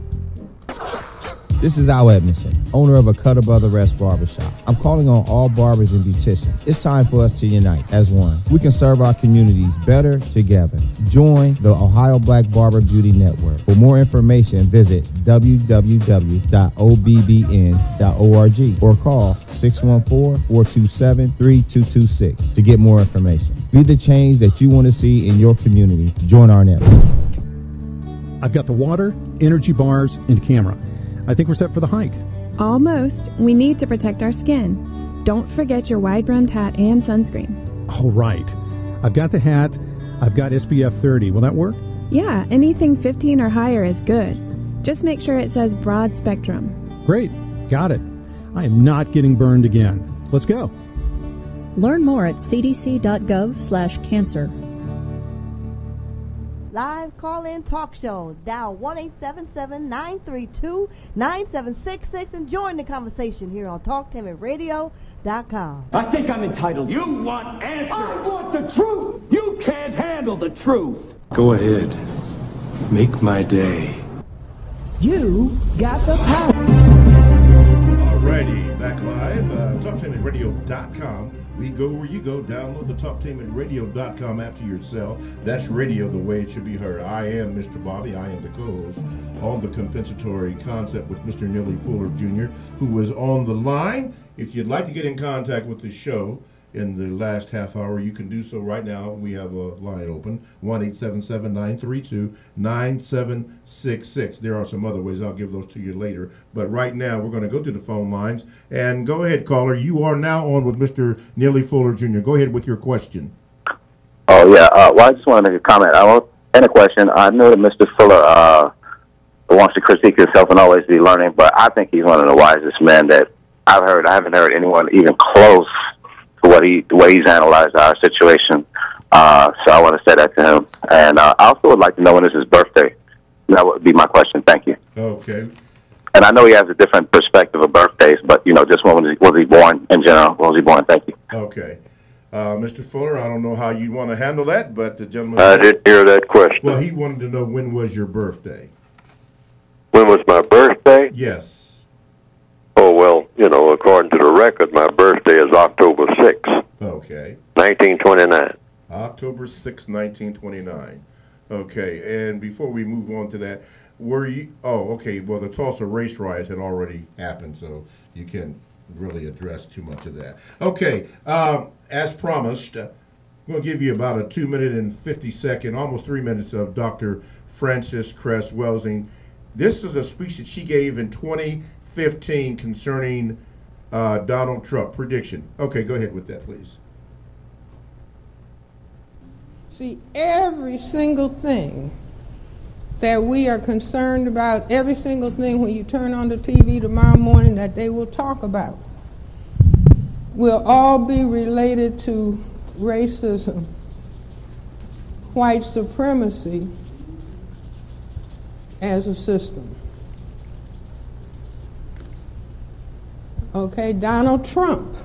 This is Al Edmondson, owner of a Cutter Brother Rest Barbershop. I'm calling on all barbers and beauticians. It's time for us to unite as one. We can serve our communities better together. Join the Ohio Black Barber Beauty Network. For more information, visit www.obbn.org or call 614-427-3226 to get more information. Be the change that you want to see in your community. Join our network. I've got the water, energy bars, and camera. I think we're set for the hike. Almost. We need to protect our skin. Don't forget your wide-brimmed hat and sunscreen. All right. I've got the hat. I've got SPF 30. Will that work? Yeah, anything 15 or higher is good. Just make sure it says broad spectrum. Great. Got it. I am not getting burned again. Let's go. Learn more at cdc.gov/cancer. Live call-in talk show. Dial 1-877-932-9766 and join the conversation here on TalkTimidRadio.com. I think I'm entitled. You want answers. I want the truth. You can't handle the truth. Go ahead. Make my day. You got the power. Alrighty, back live. TalkTimidRadio.com. We go where you go. Download the TalkTimidRadio.com app to your cell. That's radio the way it should be heard. I am Mr. Bobby. I am the co-host on the Compensatory concept with Mr. Neely Fuller Jr., who is on the line. If you'd like to get in contact with the show in the last half hour, you can do so right now. We have a line open, 1-877-932-9766. There are some other ways. I'll give those to you later. But right now, we're going to go to the phone lines. And go ahead, caller. You are now on with Mr. Neely Fuller Jr. Go ahead with your question. Oh, yeah. Well, I just want to make a comment. And a question. I know that Mr. Fuller wants to critique himself and always be learning, but I think he's one of the wisest men that I've heard. I haven't heard anyone even close to the way he's analyzed our situation. So I want to say that to him. And I also would like to know when is his birthday. That would be my question. Thank you. Okay. And I know he has a different perspective of birthdays, but, just when was he born in general? When was he born? Thank you. Okay. Mr. Fuller, I don't know how you want to handle that, but the gentleman... I didn't hear that question. Well, he wanted to know when was your birthday? When was my birthday? Yes. Oh, well, according to the record, my birthday is October 6th. Okay. 1929. October 6th, 1929. Okay, and before we move on to that, were you... Oh, okay, well, the Tulsa race riots had already happened, so you can't really address too much of that. Okay, as promised, I'm going to give you about a 2-minute and 50-second, almost 3 minutes of Dr. Frances Cress Welsing. This is a speech that she gave in 2015 concerning Donald Trump. Prediction. Okay, go ahead with that, please. See, every single thing that we are concerned about, every single thing when you turn on the TV tomorrow morning that they will talk about, will all be related to racism, white supremacy as a system. Okay, Donald Trump.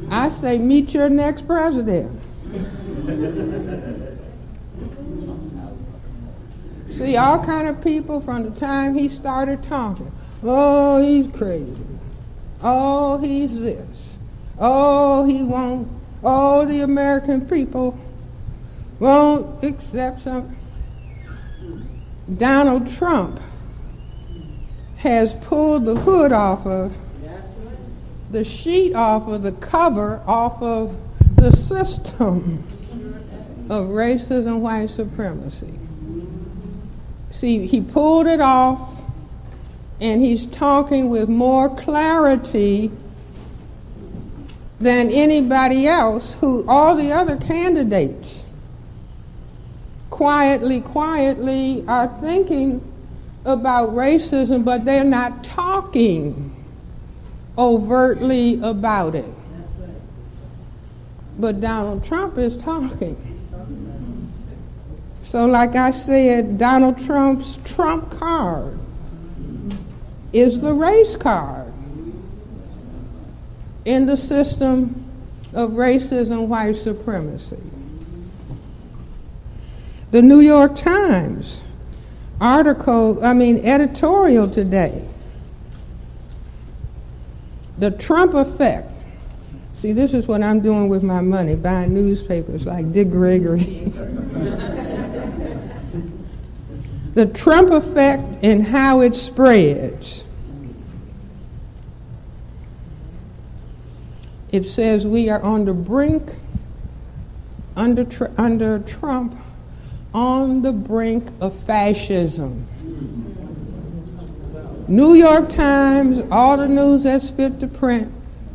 I say meet your next president. See, all kind of people from the time he started talking. Oh, he's crazy. Oh, he's this. Oh, he won't. Oh, the American people won't accept something. Donald Trump has pulled the hood off of, the sheet off of, the cover off of the system of racism, white supremacy. See, he pulled it off, and he's talking with more clarity than anybody else, who all the other candidates quietly are thinking about racism, but they're not talking overtly about it. But Donald Trump is talking. So like I said, Donald Trump's trump card is the race card in the system of racism, white supremacy. The New York Times editorial today, the Trump effect. See, this is what I'm doing with my money, buying newspapers like Dick Gregory. The Trump effect and how it spreads. It says we are on the brink, under Trump, on the brink of fascism. New York Times, all the news that's fit to print,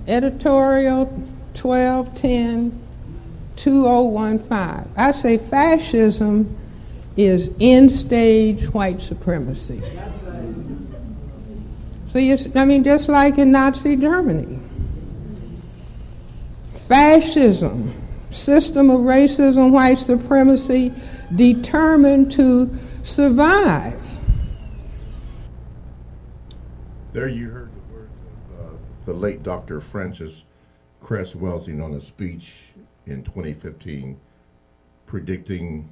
editorial 12/10/2015. I say fascism is end-stage white supremacy. So, just like in Nazi Germany. Fascism, system of racism, white supremacy, determined to survive. There you heard the words of the late Dr. Francis Cress Welsing on a speech in 2015 predicting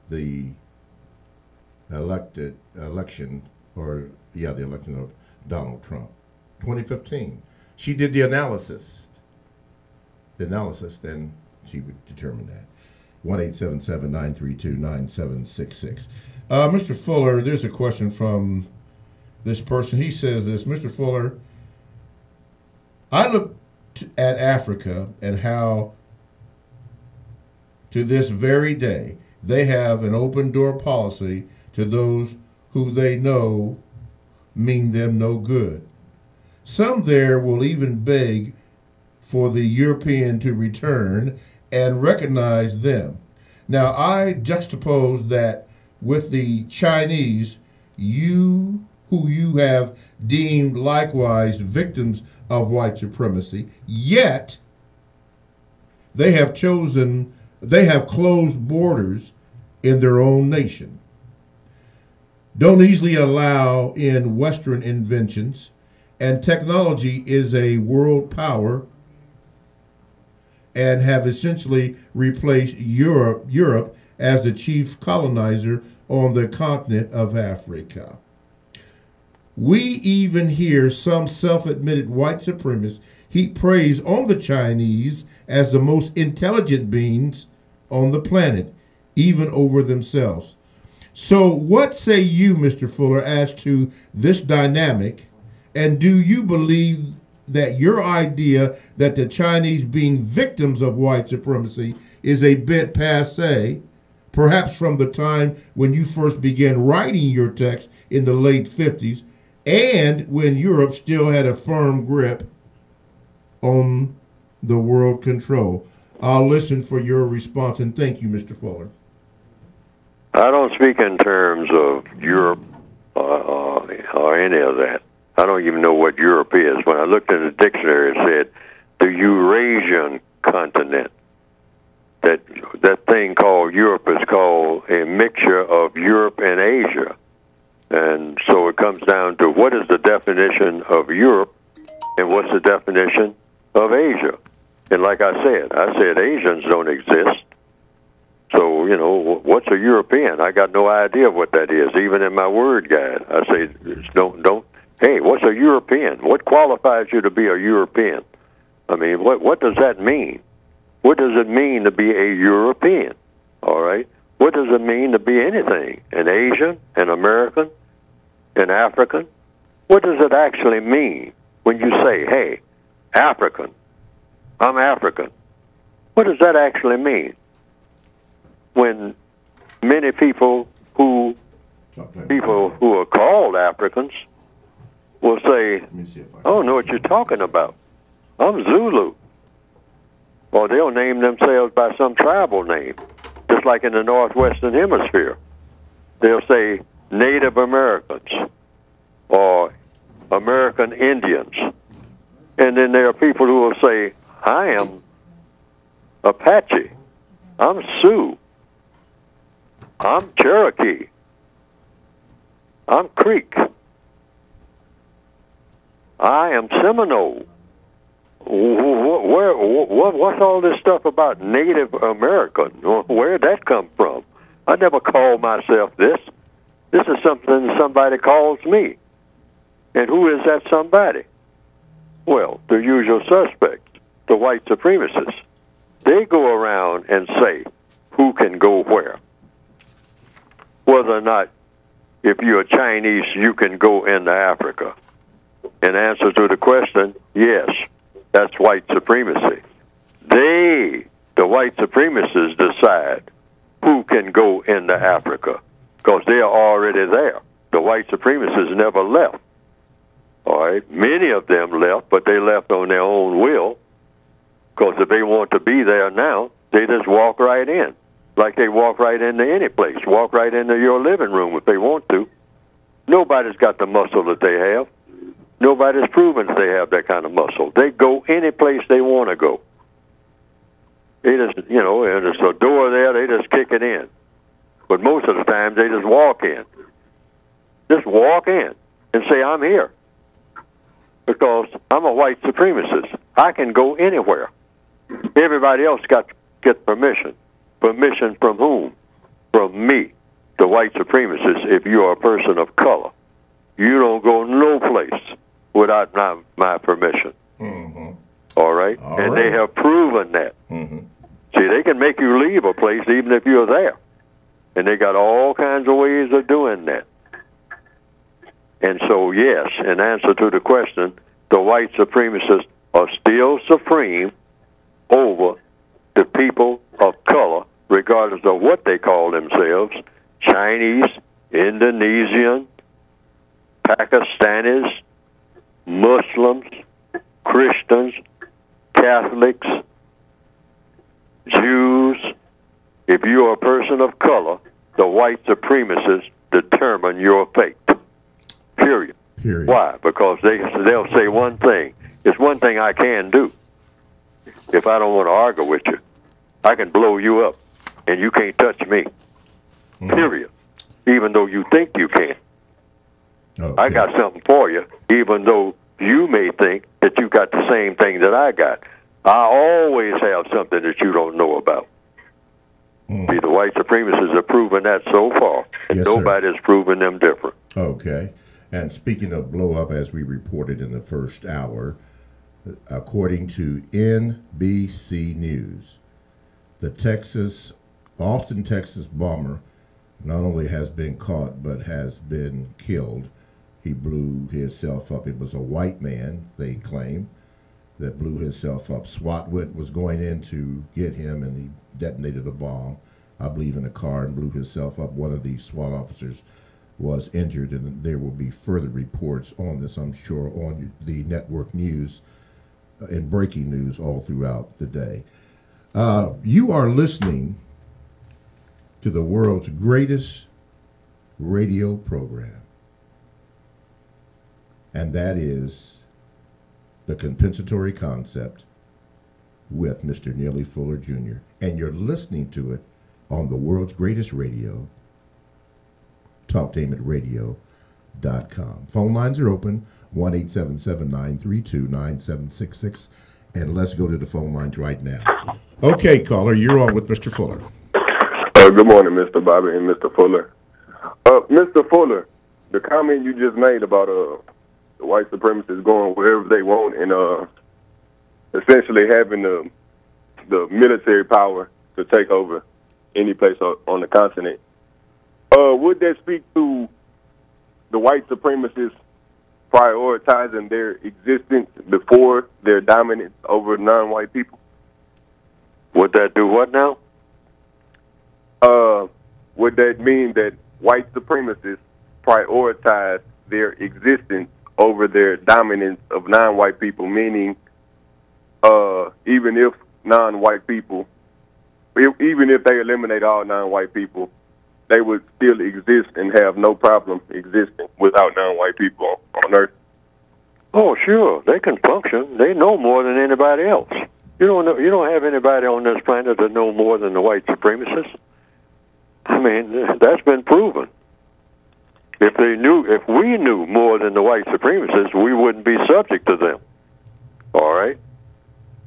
the election of Donald Trump. 2015. She did the analysis. Then she would determine that. 1-877-932-9766. Mr. Fuller, there's a question from this person. He says this, Mr. Fuller, I look at Africa and how to this very day they have an open door policy to those who they know mean them no good. Some there will even beg for the European to return and recognize them. Now, I juxtapose that with the Chinese, who you have deemed likewise victims of white supremacy, yet they have closed borders in their own nation. Don't easily allow in Western inventions, and technology is a world power, and have essentially replaced Europe as the chief colonizer on the continent of Africa. We even hear some self-admitted white supremacists heap praise on the Chinese as the most intelligent beings on the planet, even over themselves. So what say you, Mr. Fuller, as to this dynamic, and do you believe that your idea that the Chinese being victims of white supremacy is a bit passé, perhaps from the time when you first began writing your text in the late 50s, and when Europe still had a firm grip on the world control? I'll listen for your response, and thank you, Mr. Fuller. I don't speak in terms of Europe or any of that. I don't even know what Europe is. When I looked in the dictionary, it said the Eurasian continent. That thing called Europe is called a mixture of Europe and Asia. definition of Europe and what's the definition of Asia? And like I said Asians don't exist. So, you know, what's a European? I got no idea what that is. Even in my word guide, I say, hey, what's a European? What qualifies you to be a European? I mean, what does that mean? What does it mean to be a European? All right? What does it mean to be anything? An Asian, an American, an African? What does it actually mean when you say, hey, African, I'm African? What does that actually mean? When many people who are called Africans will say, I don't know what you're talking about. I'm Zulu. Or they'll name themselves by some tribal name, just like in the Northwestern Hemisphere. They'll say Native Americans or American Indians. And then there are people who will say, I am Apache. I'm Sioux. I'm Cherokee. I'm Creek. I am Seminole. What's all this stuff about Native American? Where'd that come from? I never called myself this. This is something somebody calls me. And who is that somebody? Well, the usual suspects, the white supremacists. They go around and say who can go where. Whether or not, if you're Chinese, you can go into Africa. In answer to the question, yes, that's white supremacy. They, the white supremacists, decide who can go into Africa because they are already there. The white supremacists never left. All right, many of them left, but they left on their own will because if they want to be there now, they just walk right in. Like they walk right into any place, walk right into your living room if they want to. Nobody's got the muscle that they have. Nobody's proven that they have that kind of muscle. They go any place they want to go. They just, you know, and there's a door there, they just kick it in. But most of the time, they just walk in. Just walk in and say, I'm here. Because I'm a white supremacist. I can go anywhere. Everybody else got to get permission. Permission from whom? From me, the white supremacist, if you are a person of color. You don't go no place without my permission. Mm-hmm. All right? And they have proven that. Mm-hmm. See, they can make you leave a place even if you're there. And they got all kinds of ways of doing that. And so, yes, in answer to the question, the white supremacists are still supreme over the people of color, regardless of what they call themselves, Chinese, Indonesian, Pakistanis, Muslims, Christians, Catholics, Jews. If you are a person of color, the white supremacists determine your fate. Period. Why? Because they'll say one thing. It's one thing I can do. If I don't want to argue with you, I can blow you up, and you can't touch me. Period. Even though you think you can. Okay. I got something for you, even though you may think that you got the same thing that I got. I always have something that you don't know about. See, the white supremacists have proven that so far, and nobody's proven them different. Okay. And speaking of blow up, as we reported in the first hour, according to NBC News, the Austin, Texas bomber not only has been caught, but has been killed. He blew himself up. It was a white man, they claim, that blew himself up. SWAT was going in to get him, and he detonated a bomb, I believe, in a car and blew himself up. One of the SWAT officers was injured, and there will be further reports on this, I'm sure, on the network news and breaking news all throughout the day. You are listening to the world's greatest radio program, and that is the Compensatory Concept with Mr. Neely Fuller Jr., and you're listening to it on the world's greatest radio, talktainmentradio.com. Phone lines are open, 1-877-932-9766, and let's go to the phone lines right now. Okay, caller, you're on with Mr. Fuller. Good morning, Mr. Bobby and Mr. Fuller. Mr. Fuller, the comment you just made about the white supremacists going wherever they want and essentially having the military power to take over any place on the continent, would that speak to the white supremacists prioritizing their existence before their dominance over non-white people? Would that do what now? Would that mean that white supremacists prioritize their existence over their dominance of non-white people, meaning even if non-white people, even if they eliminate all non-white people, they would still exist and have no problem existing without non-white people on Earth? Oh, sure. They can function. They know more than anybody else. You don't have anybody on this planet that know more than the white supremacists. I mean, that's been proven. If we knew more than the white supremacists, we wouldn't be subject to them. All right?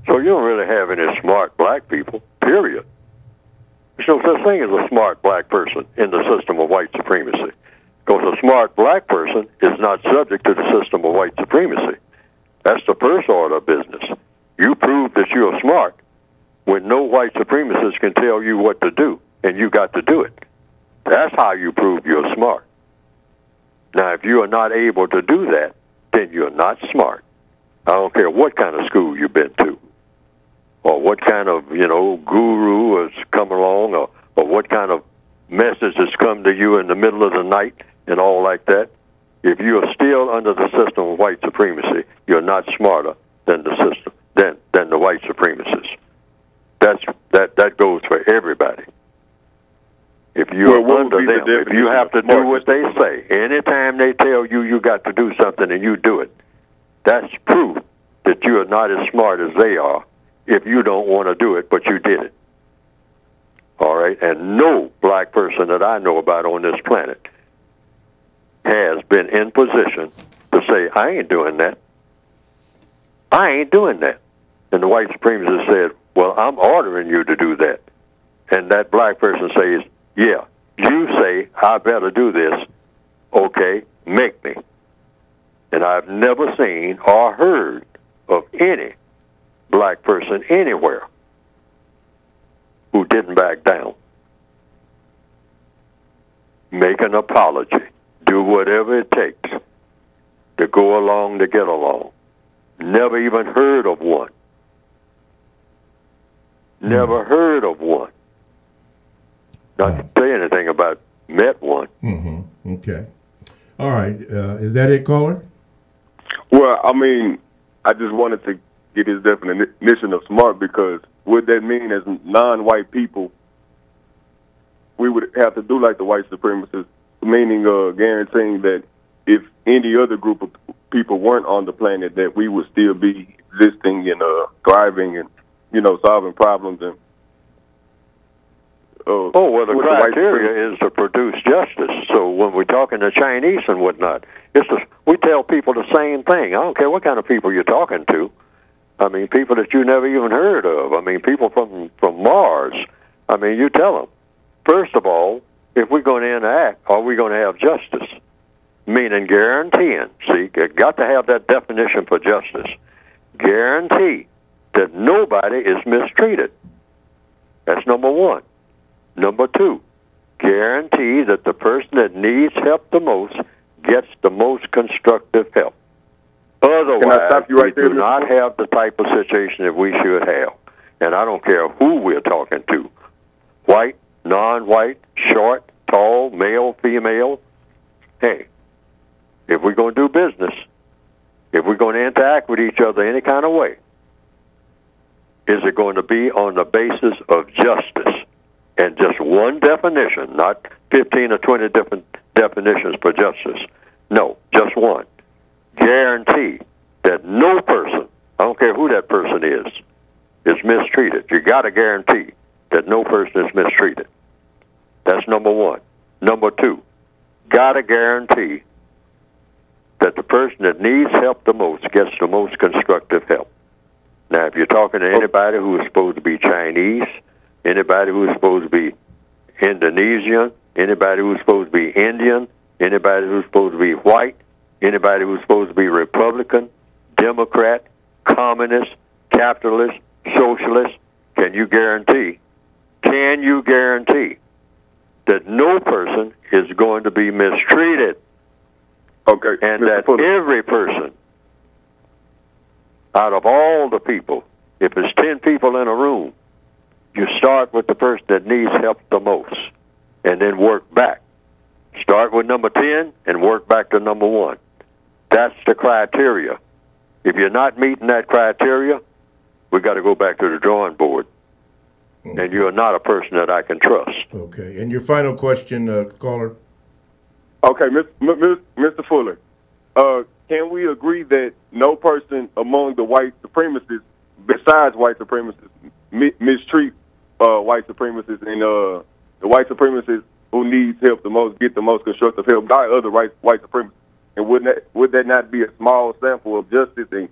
So you don't really have any smart black people, period. There's no such thing as a smart black person in the system of white supremacy. Because a smart black person is not subject to the system of white supremacy. That's the first order of business. You prove that you're smart when no white supremacist can tell you what to do, and you got to do it. That's how you prove you're smart. Now, if you are not able to do that, then you're not smart. I don't care what kind of school you've been to, or what kind of, guru has come along, or what kind of message has come to you in the middle of the night and all like that. If you are still under the system of white supremacy, you're not smarter than the system, than the white supremacists. That goes for everybody. If you're under them, if you have to do what they say, anytime they tell you you got to do something and you do it, that's proof that you are not as smart as they are if you don't want to do it, but you did it. All right? And no black person that I know about on this planet has been in position to say, I ain't doing that. I ain't doing that. And the white supremacist said, well, I'm ordering you to do that. And that black person says, yeah, you say I better do this. Okay, make me. And I've never seen or heard of any black person anywhere who didn't back down. Make an apology. Do whatever it takes to go along to get along. Never even heard of one. Never heard of one. Not to say anything about met one. Mm-hmm. Okay. All right. Is that it, caller? Well, I mean, I just wanted to get his definition of smart, because would that mean as non-white people, we would have to do like the white supremacists, meaning guaranteeing that if any other group of people weren't on the planet, that we would still be existing and thriving and, solving problems and the criteria is to produce justice. So when we're talking to Chinese and whatnot, we tell people the same thing. I don't care what kind of people you're talking to. I mean, people that you never even heard of. I mean, people from Mars. I mean, you tell them, first of all, if we're going to interact, are we going to have justice? Meaning guaranteeing. See, you got to have that definition for justice. Guarantee that nobody is mistreated. That's number one. Number two, guarantee that the person that needs help the most gets the most constructive help. Otherwise, we do not have the type of situation that we should have. And I don't care who we're talking to. White, non-white, short, tall, male, female. Hey, if we're going to do business, if we're going to interact with each other any kind of way, is it going to be on the basis of justice? And just one definition, not 15 or 20 different definitions for justice. No, just one. Guarantee that no person, I don't care who that person is mistreated. You got to guarantee that no person is mistreated. That's number one. Number two, got to guarantee that the person that needs help the most gets the most constructive help. Now, if you're talking to anybody who is supposed to be Chinese, anybody who is supposed to be Indonesian, anybody who's supposed to be Indian, anybody who's supposed to be white, anybody who's supposed to be Republican, Democrat, communist, capitalist, socialist, can you guarantee that no person is going to be mistreated? Okay. And that every person, out of all the people, if it's 10 people in a room, you start with the person that needs help the most and then work back. Start with number 10 and work back to number 1. That's the criteria. If you're not meeting that criteria, we got to go back to the drawing board. Okay. And you're not a person that I can trust. Okay. And your final question, caller? Okay, Mr. Fuller, can we agree that no person among the white supremacists, besides white supremacists, mistreat white supremacists, and the white supremacists who needs help the most get the most constructive help by other white supremacists? And would that not be a small sample of justice? And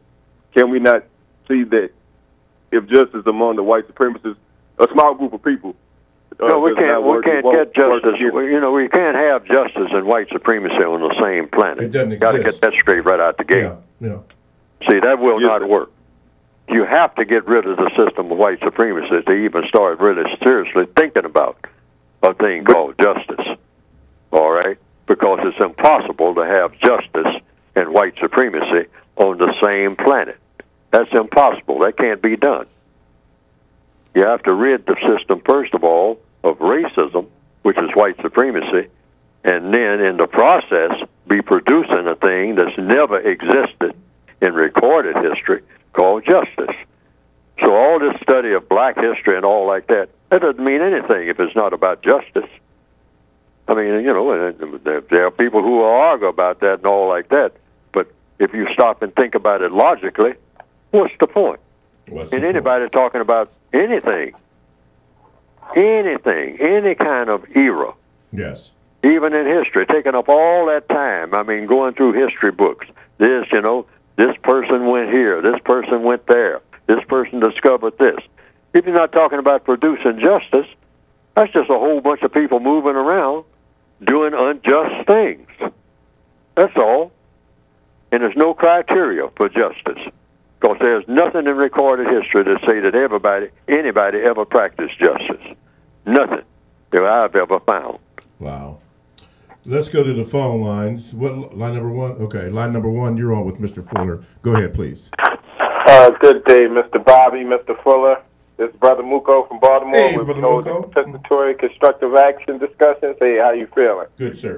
can we not see that if justice among the white supremacists, a small group of people? No, we can't get justice. We can't have justice and white supremacy on the same planet. It doesn't exist. Got to get that straight right out the gate. Yeah. See, that will not work. You have to get rid of the system of white supremacy to even start really seriously thinking about a thing called justice. All right? Because it's impossible to have justice and white supremacy on the same planet. That's impossible. That can't be done. You have to rid the system, first of all, of racism, which is white supremacy, and then in the process be producing a thing that's never existed in recorded history called justice. So all this study of black history and all like that doesn't mean anything if it's not about justice. I mean, there are people who will argue about that and all like that, but if you stop and think about it logically, what's the point? And anybody talking about anything, any kind of era. Yes. Even in history, taking up all that time. I mean, going through history books. This person went here, this person went there, this person discovered this. If you're not talking about producing justice, that's just a whole bunch of people moving around doing unjust things. That's all. And there's no criteria for justice. Because there's nothing in recorded history to say that anybody ever practiced justice. Nothing that I've ever found. Wow. Let's go to the phone lines. What line number 1? Okay, line number 1, you're on with Mr. Fuller. Go ahead, please. Good day, Mr. Bobby, Mr. Fuller. This is Brother Muko from Baltimore. Hey, with Brother Muko. Compensatory constructive action discussions. Hey, how you feeling? Good, sir.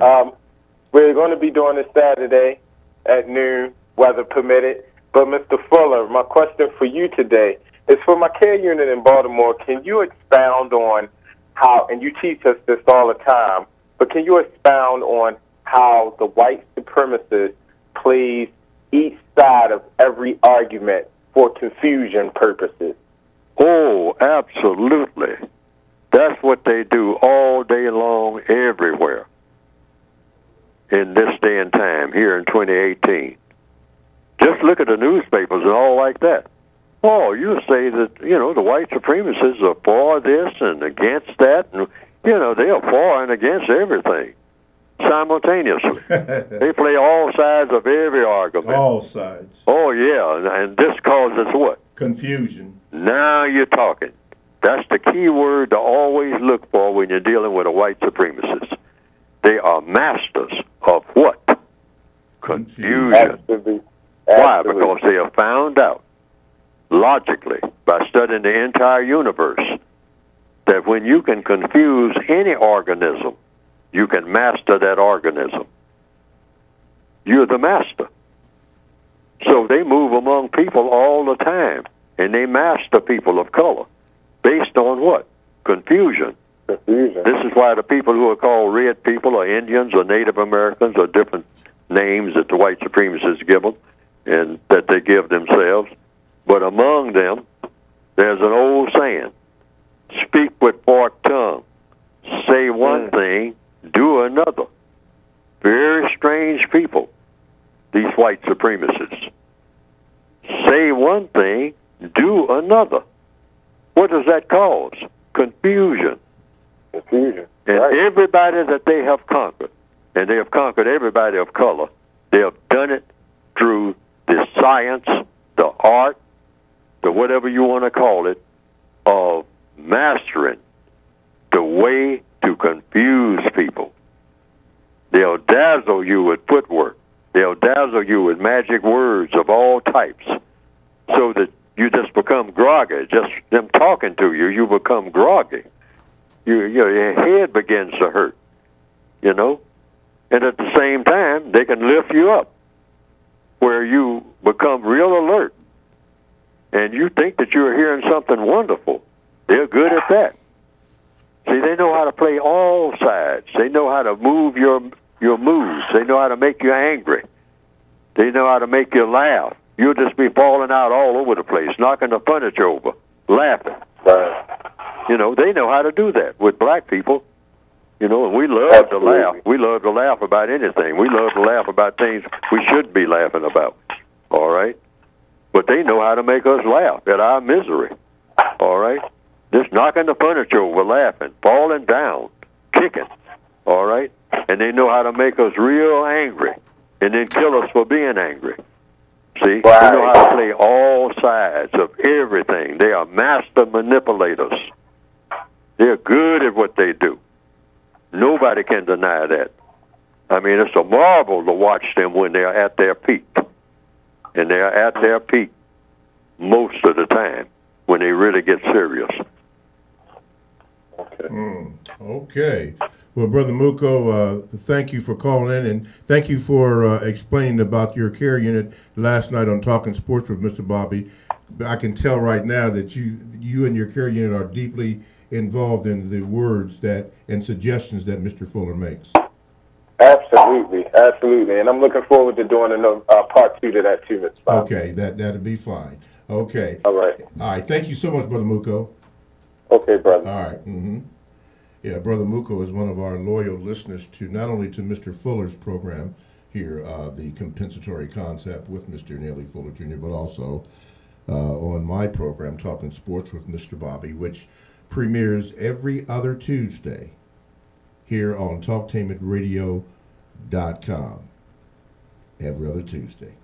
We're going to be doing this Saturday at noon, weather permitted. But, Mr. Fuller, my question for you today is for my care unit in Baltimore. Can you expound on how, and you teach us this all the time, but can you expound on how the white supremacist plays each side of every argument for confusion purposes? Oh, absolutely. That's what they do all day long everywhere in this day and time here in 2018. Just look at the newspapers and all like that. Oh, you say that, the white supremacists are for this and against that, and, they are for and against everything simultaneously. They play all sides of every argument. All sides. Oh, yeah, and this causes what? Confusion. Now you're talking. That's the key word to always look for when you're dealing with a white supremacist. They are masters of what? Confusion. Absolutely. Why? Because they have found out, logically, by studying the entire universe, that when you can confuse any organism, you can master that organism. You're the master. So they move among people all the time, and they master people of color based on what? Confusion. This is why the people who are called red people or Indians or Native Americans or different names that the white supremacists give them and that they give themselves. But among them, there's an old saying, speak with forked tongue. Say one thing, do another. Very strange people. these white supremacists. Say one thing, do another. What does that cause? Confusion. Confusion. And everybody that they have conquered, and they have conquered everybody of color, they have done it through the science, the art, the whatever you want to call it, of mastering the way to confuse people. They'll dazzle you with footwork. They'll dazzle you with magic words of all types so that you just become groggy. Just them talking to you, you become groggy. Your head begins to hurt, you know. And at the same time, they can lift you up where you become real alert. And you think that you're hearing something wonderful. They're good at that. See, they know how to play all sides. They know how to move your moods. They know how to make you angry. They know how to make you laugh. You'll just be falling out all over the place, knocking the furniture over, laughing. You know, they know how to do that with black people. You know, and we love to laugh. We love to laugh about anything. We love to laugh about things we shouldn't be laughing about. All right? But they know how to make us laugh at our misery. All right? Just knocking the furniture over, laughing, falling down, kicking. All right? And they know how to make us real angry and then kill us for being angry. See? They know how to play all sides of everything. They are master manipulators. They're good at what they do. Nobody can deny that. I mean, it's a marvel to watch them when they're at their peak. And they're at their peak most of the time when they really get serious. Okay. Well, Brother Muko, thank you for calling in, and thank you for explaining about your care unit last night on Talking Sports with Mr. Bobby. I can tell right now that you and your care unit are deeply involved in the words that and suggestions that Mr. Fuller makes. Absolutely, absolutely, and I'm looking forward to doing another part 2 to that too, Mr. Bobby. Okay, that'll be fine. Okay. All right. All right. Thank you so much, Brother Muko. Okay, brother. All right. Mm-hmm. Yeah, Brother Muko is one of our loyal listeners to not only to Mr. Fuller's program here, the Compensatory Concept with Mr. Neely Fuller Jr., but also on my program, Talking Sports with Mr. Bobby, which premieres every other Tuesday here on TalkTainmentRadio.com. Every other Tuesday.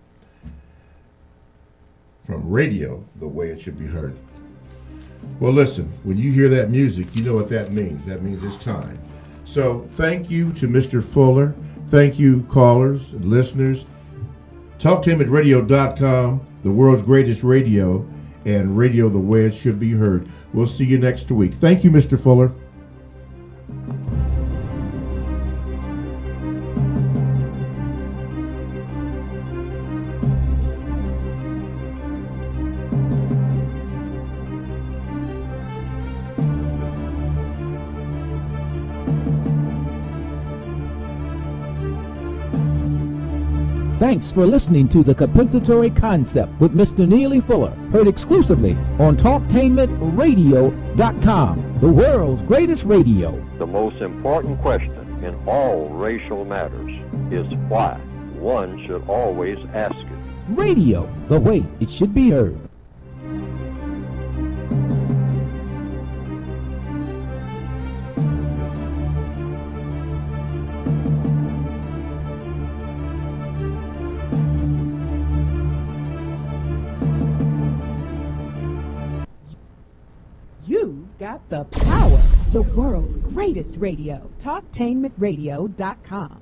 From radio, the way it should be heard. Well, listen, when you hear that music, you know what that means. That means it's time. So thank you to Mr. Fuller. Thank you, callers and listeners. TalkTainmentRadio.com, the world's greatest radio, and radio the way it should be heard. We'll see you next week. Thank you, Mr. Fuller. Thanks for listening to the Compensatory Concept with Mr. Neely Fuller, heard exclusively on TalkTainmentRadio.com, the world's greatest radio. The most important question in all racial matters is why. One should always ask it. Radio, the way it should be heard. Got the power, the world's greatest radio, TalkTainmentRadio.com.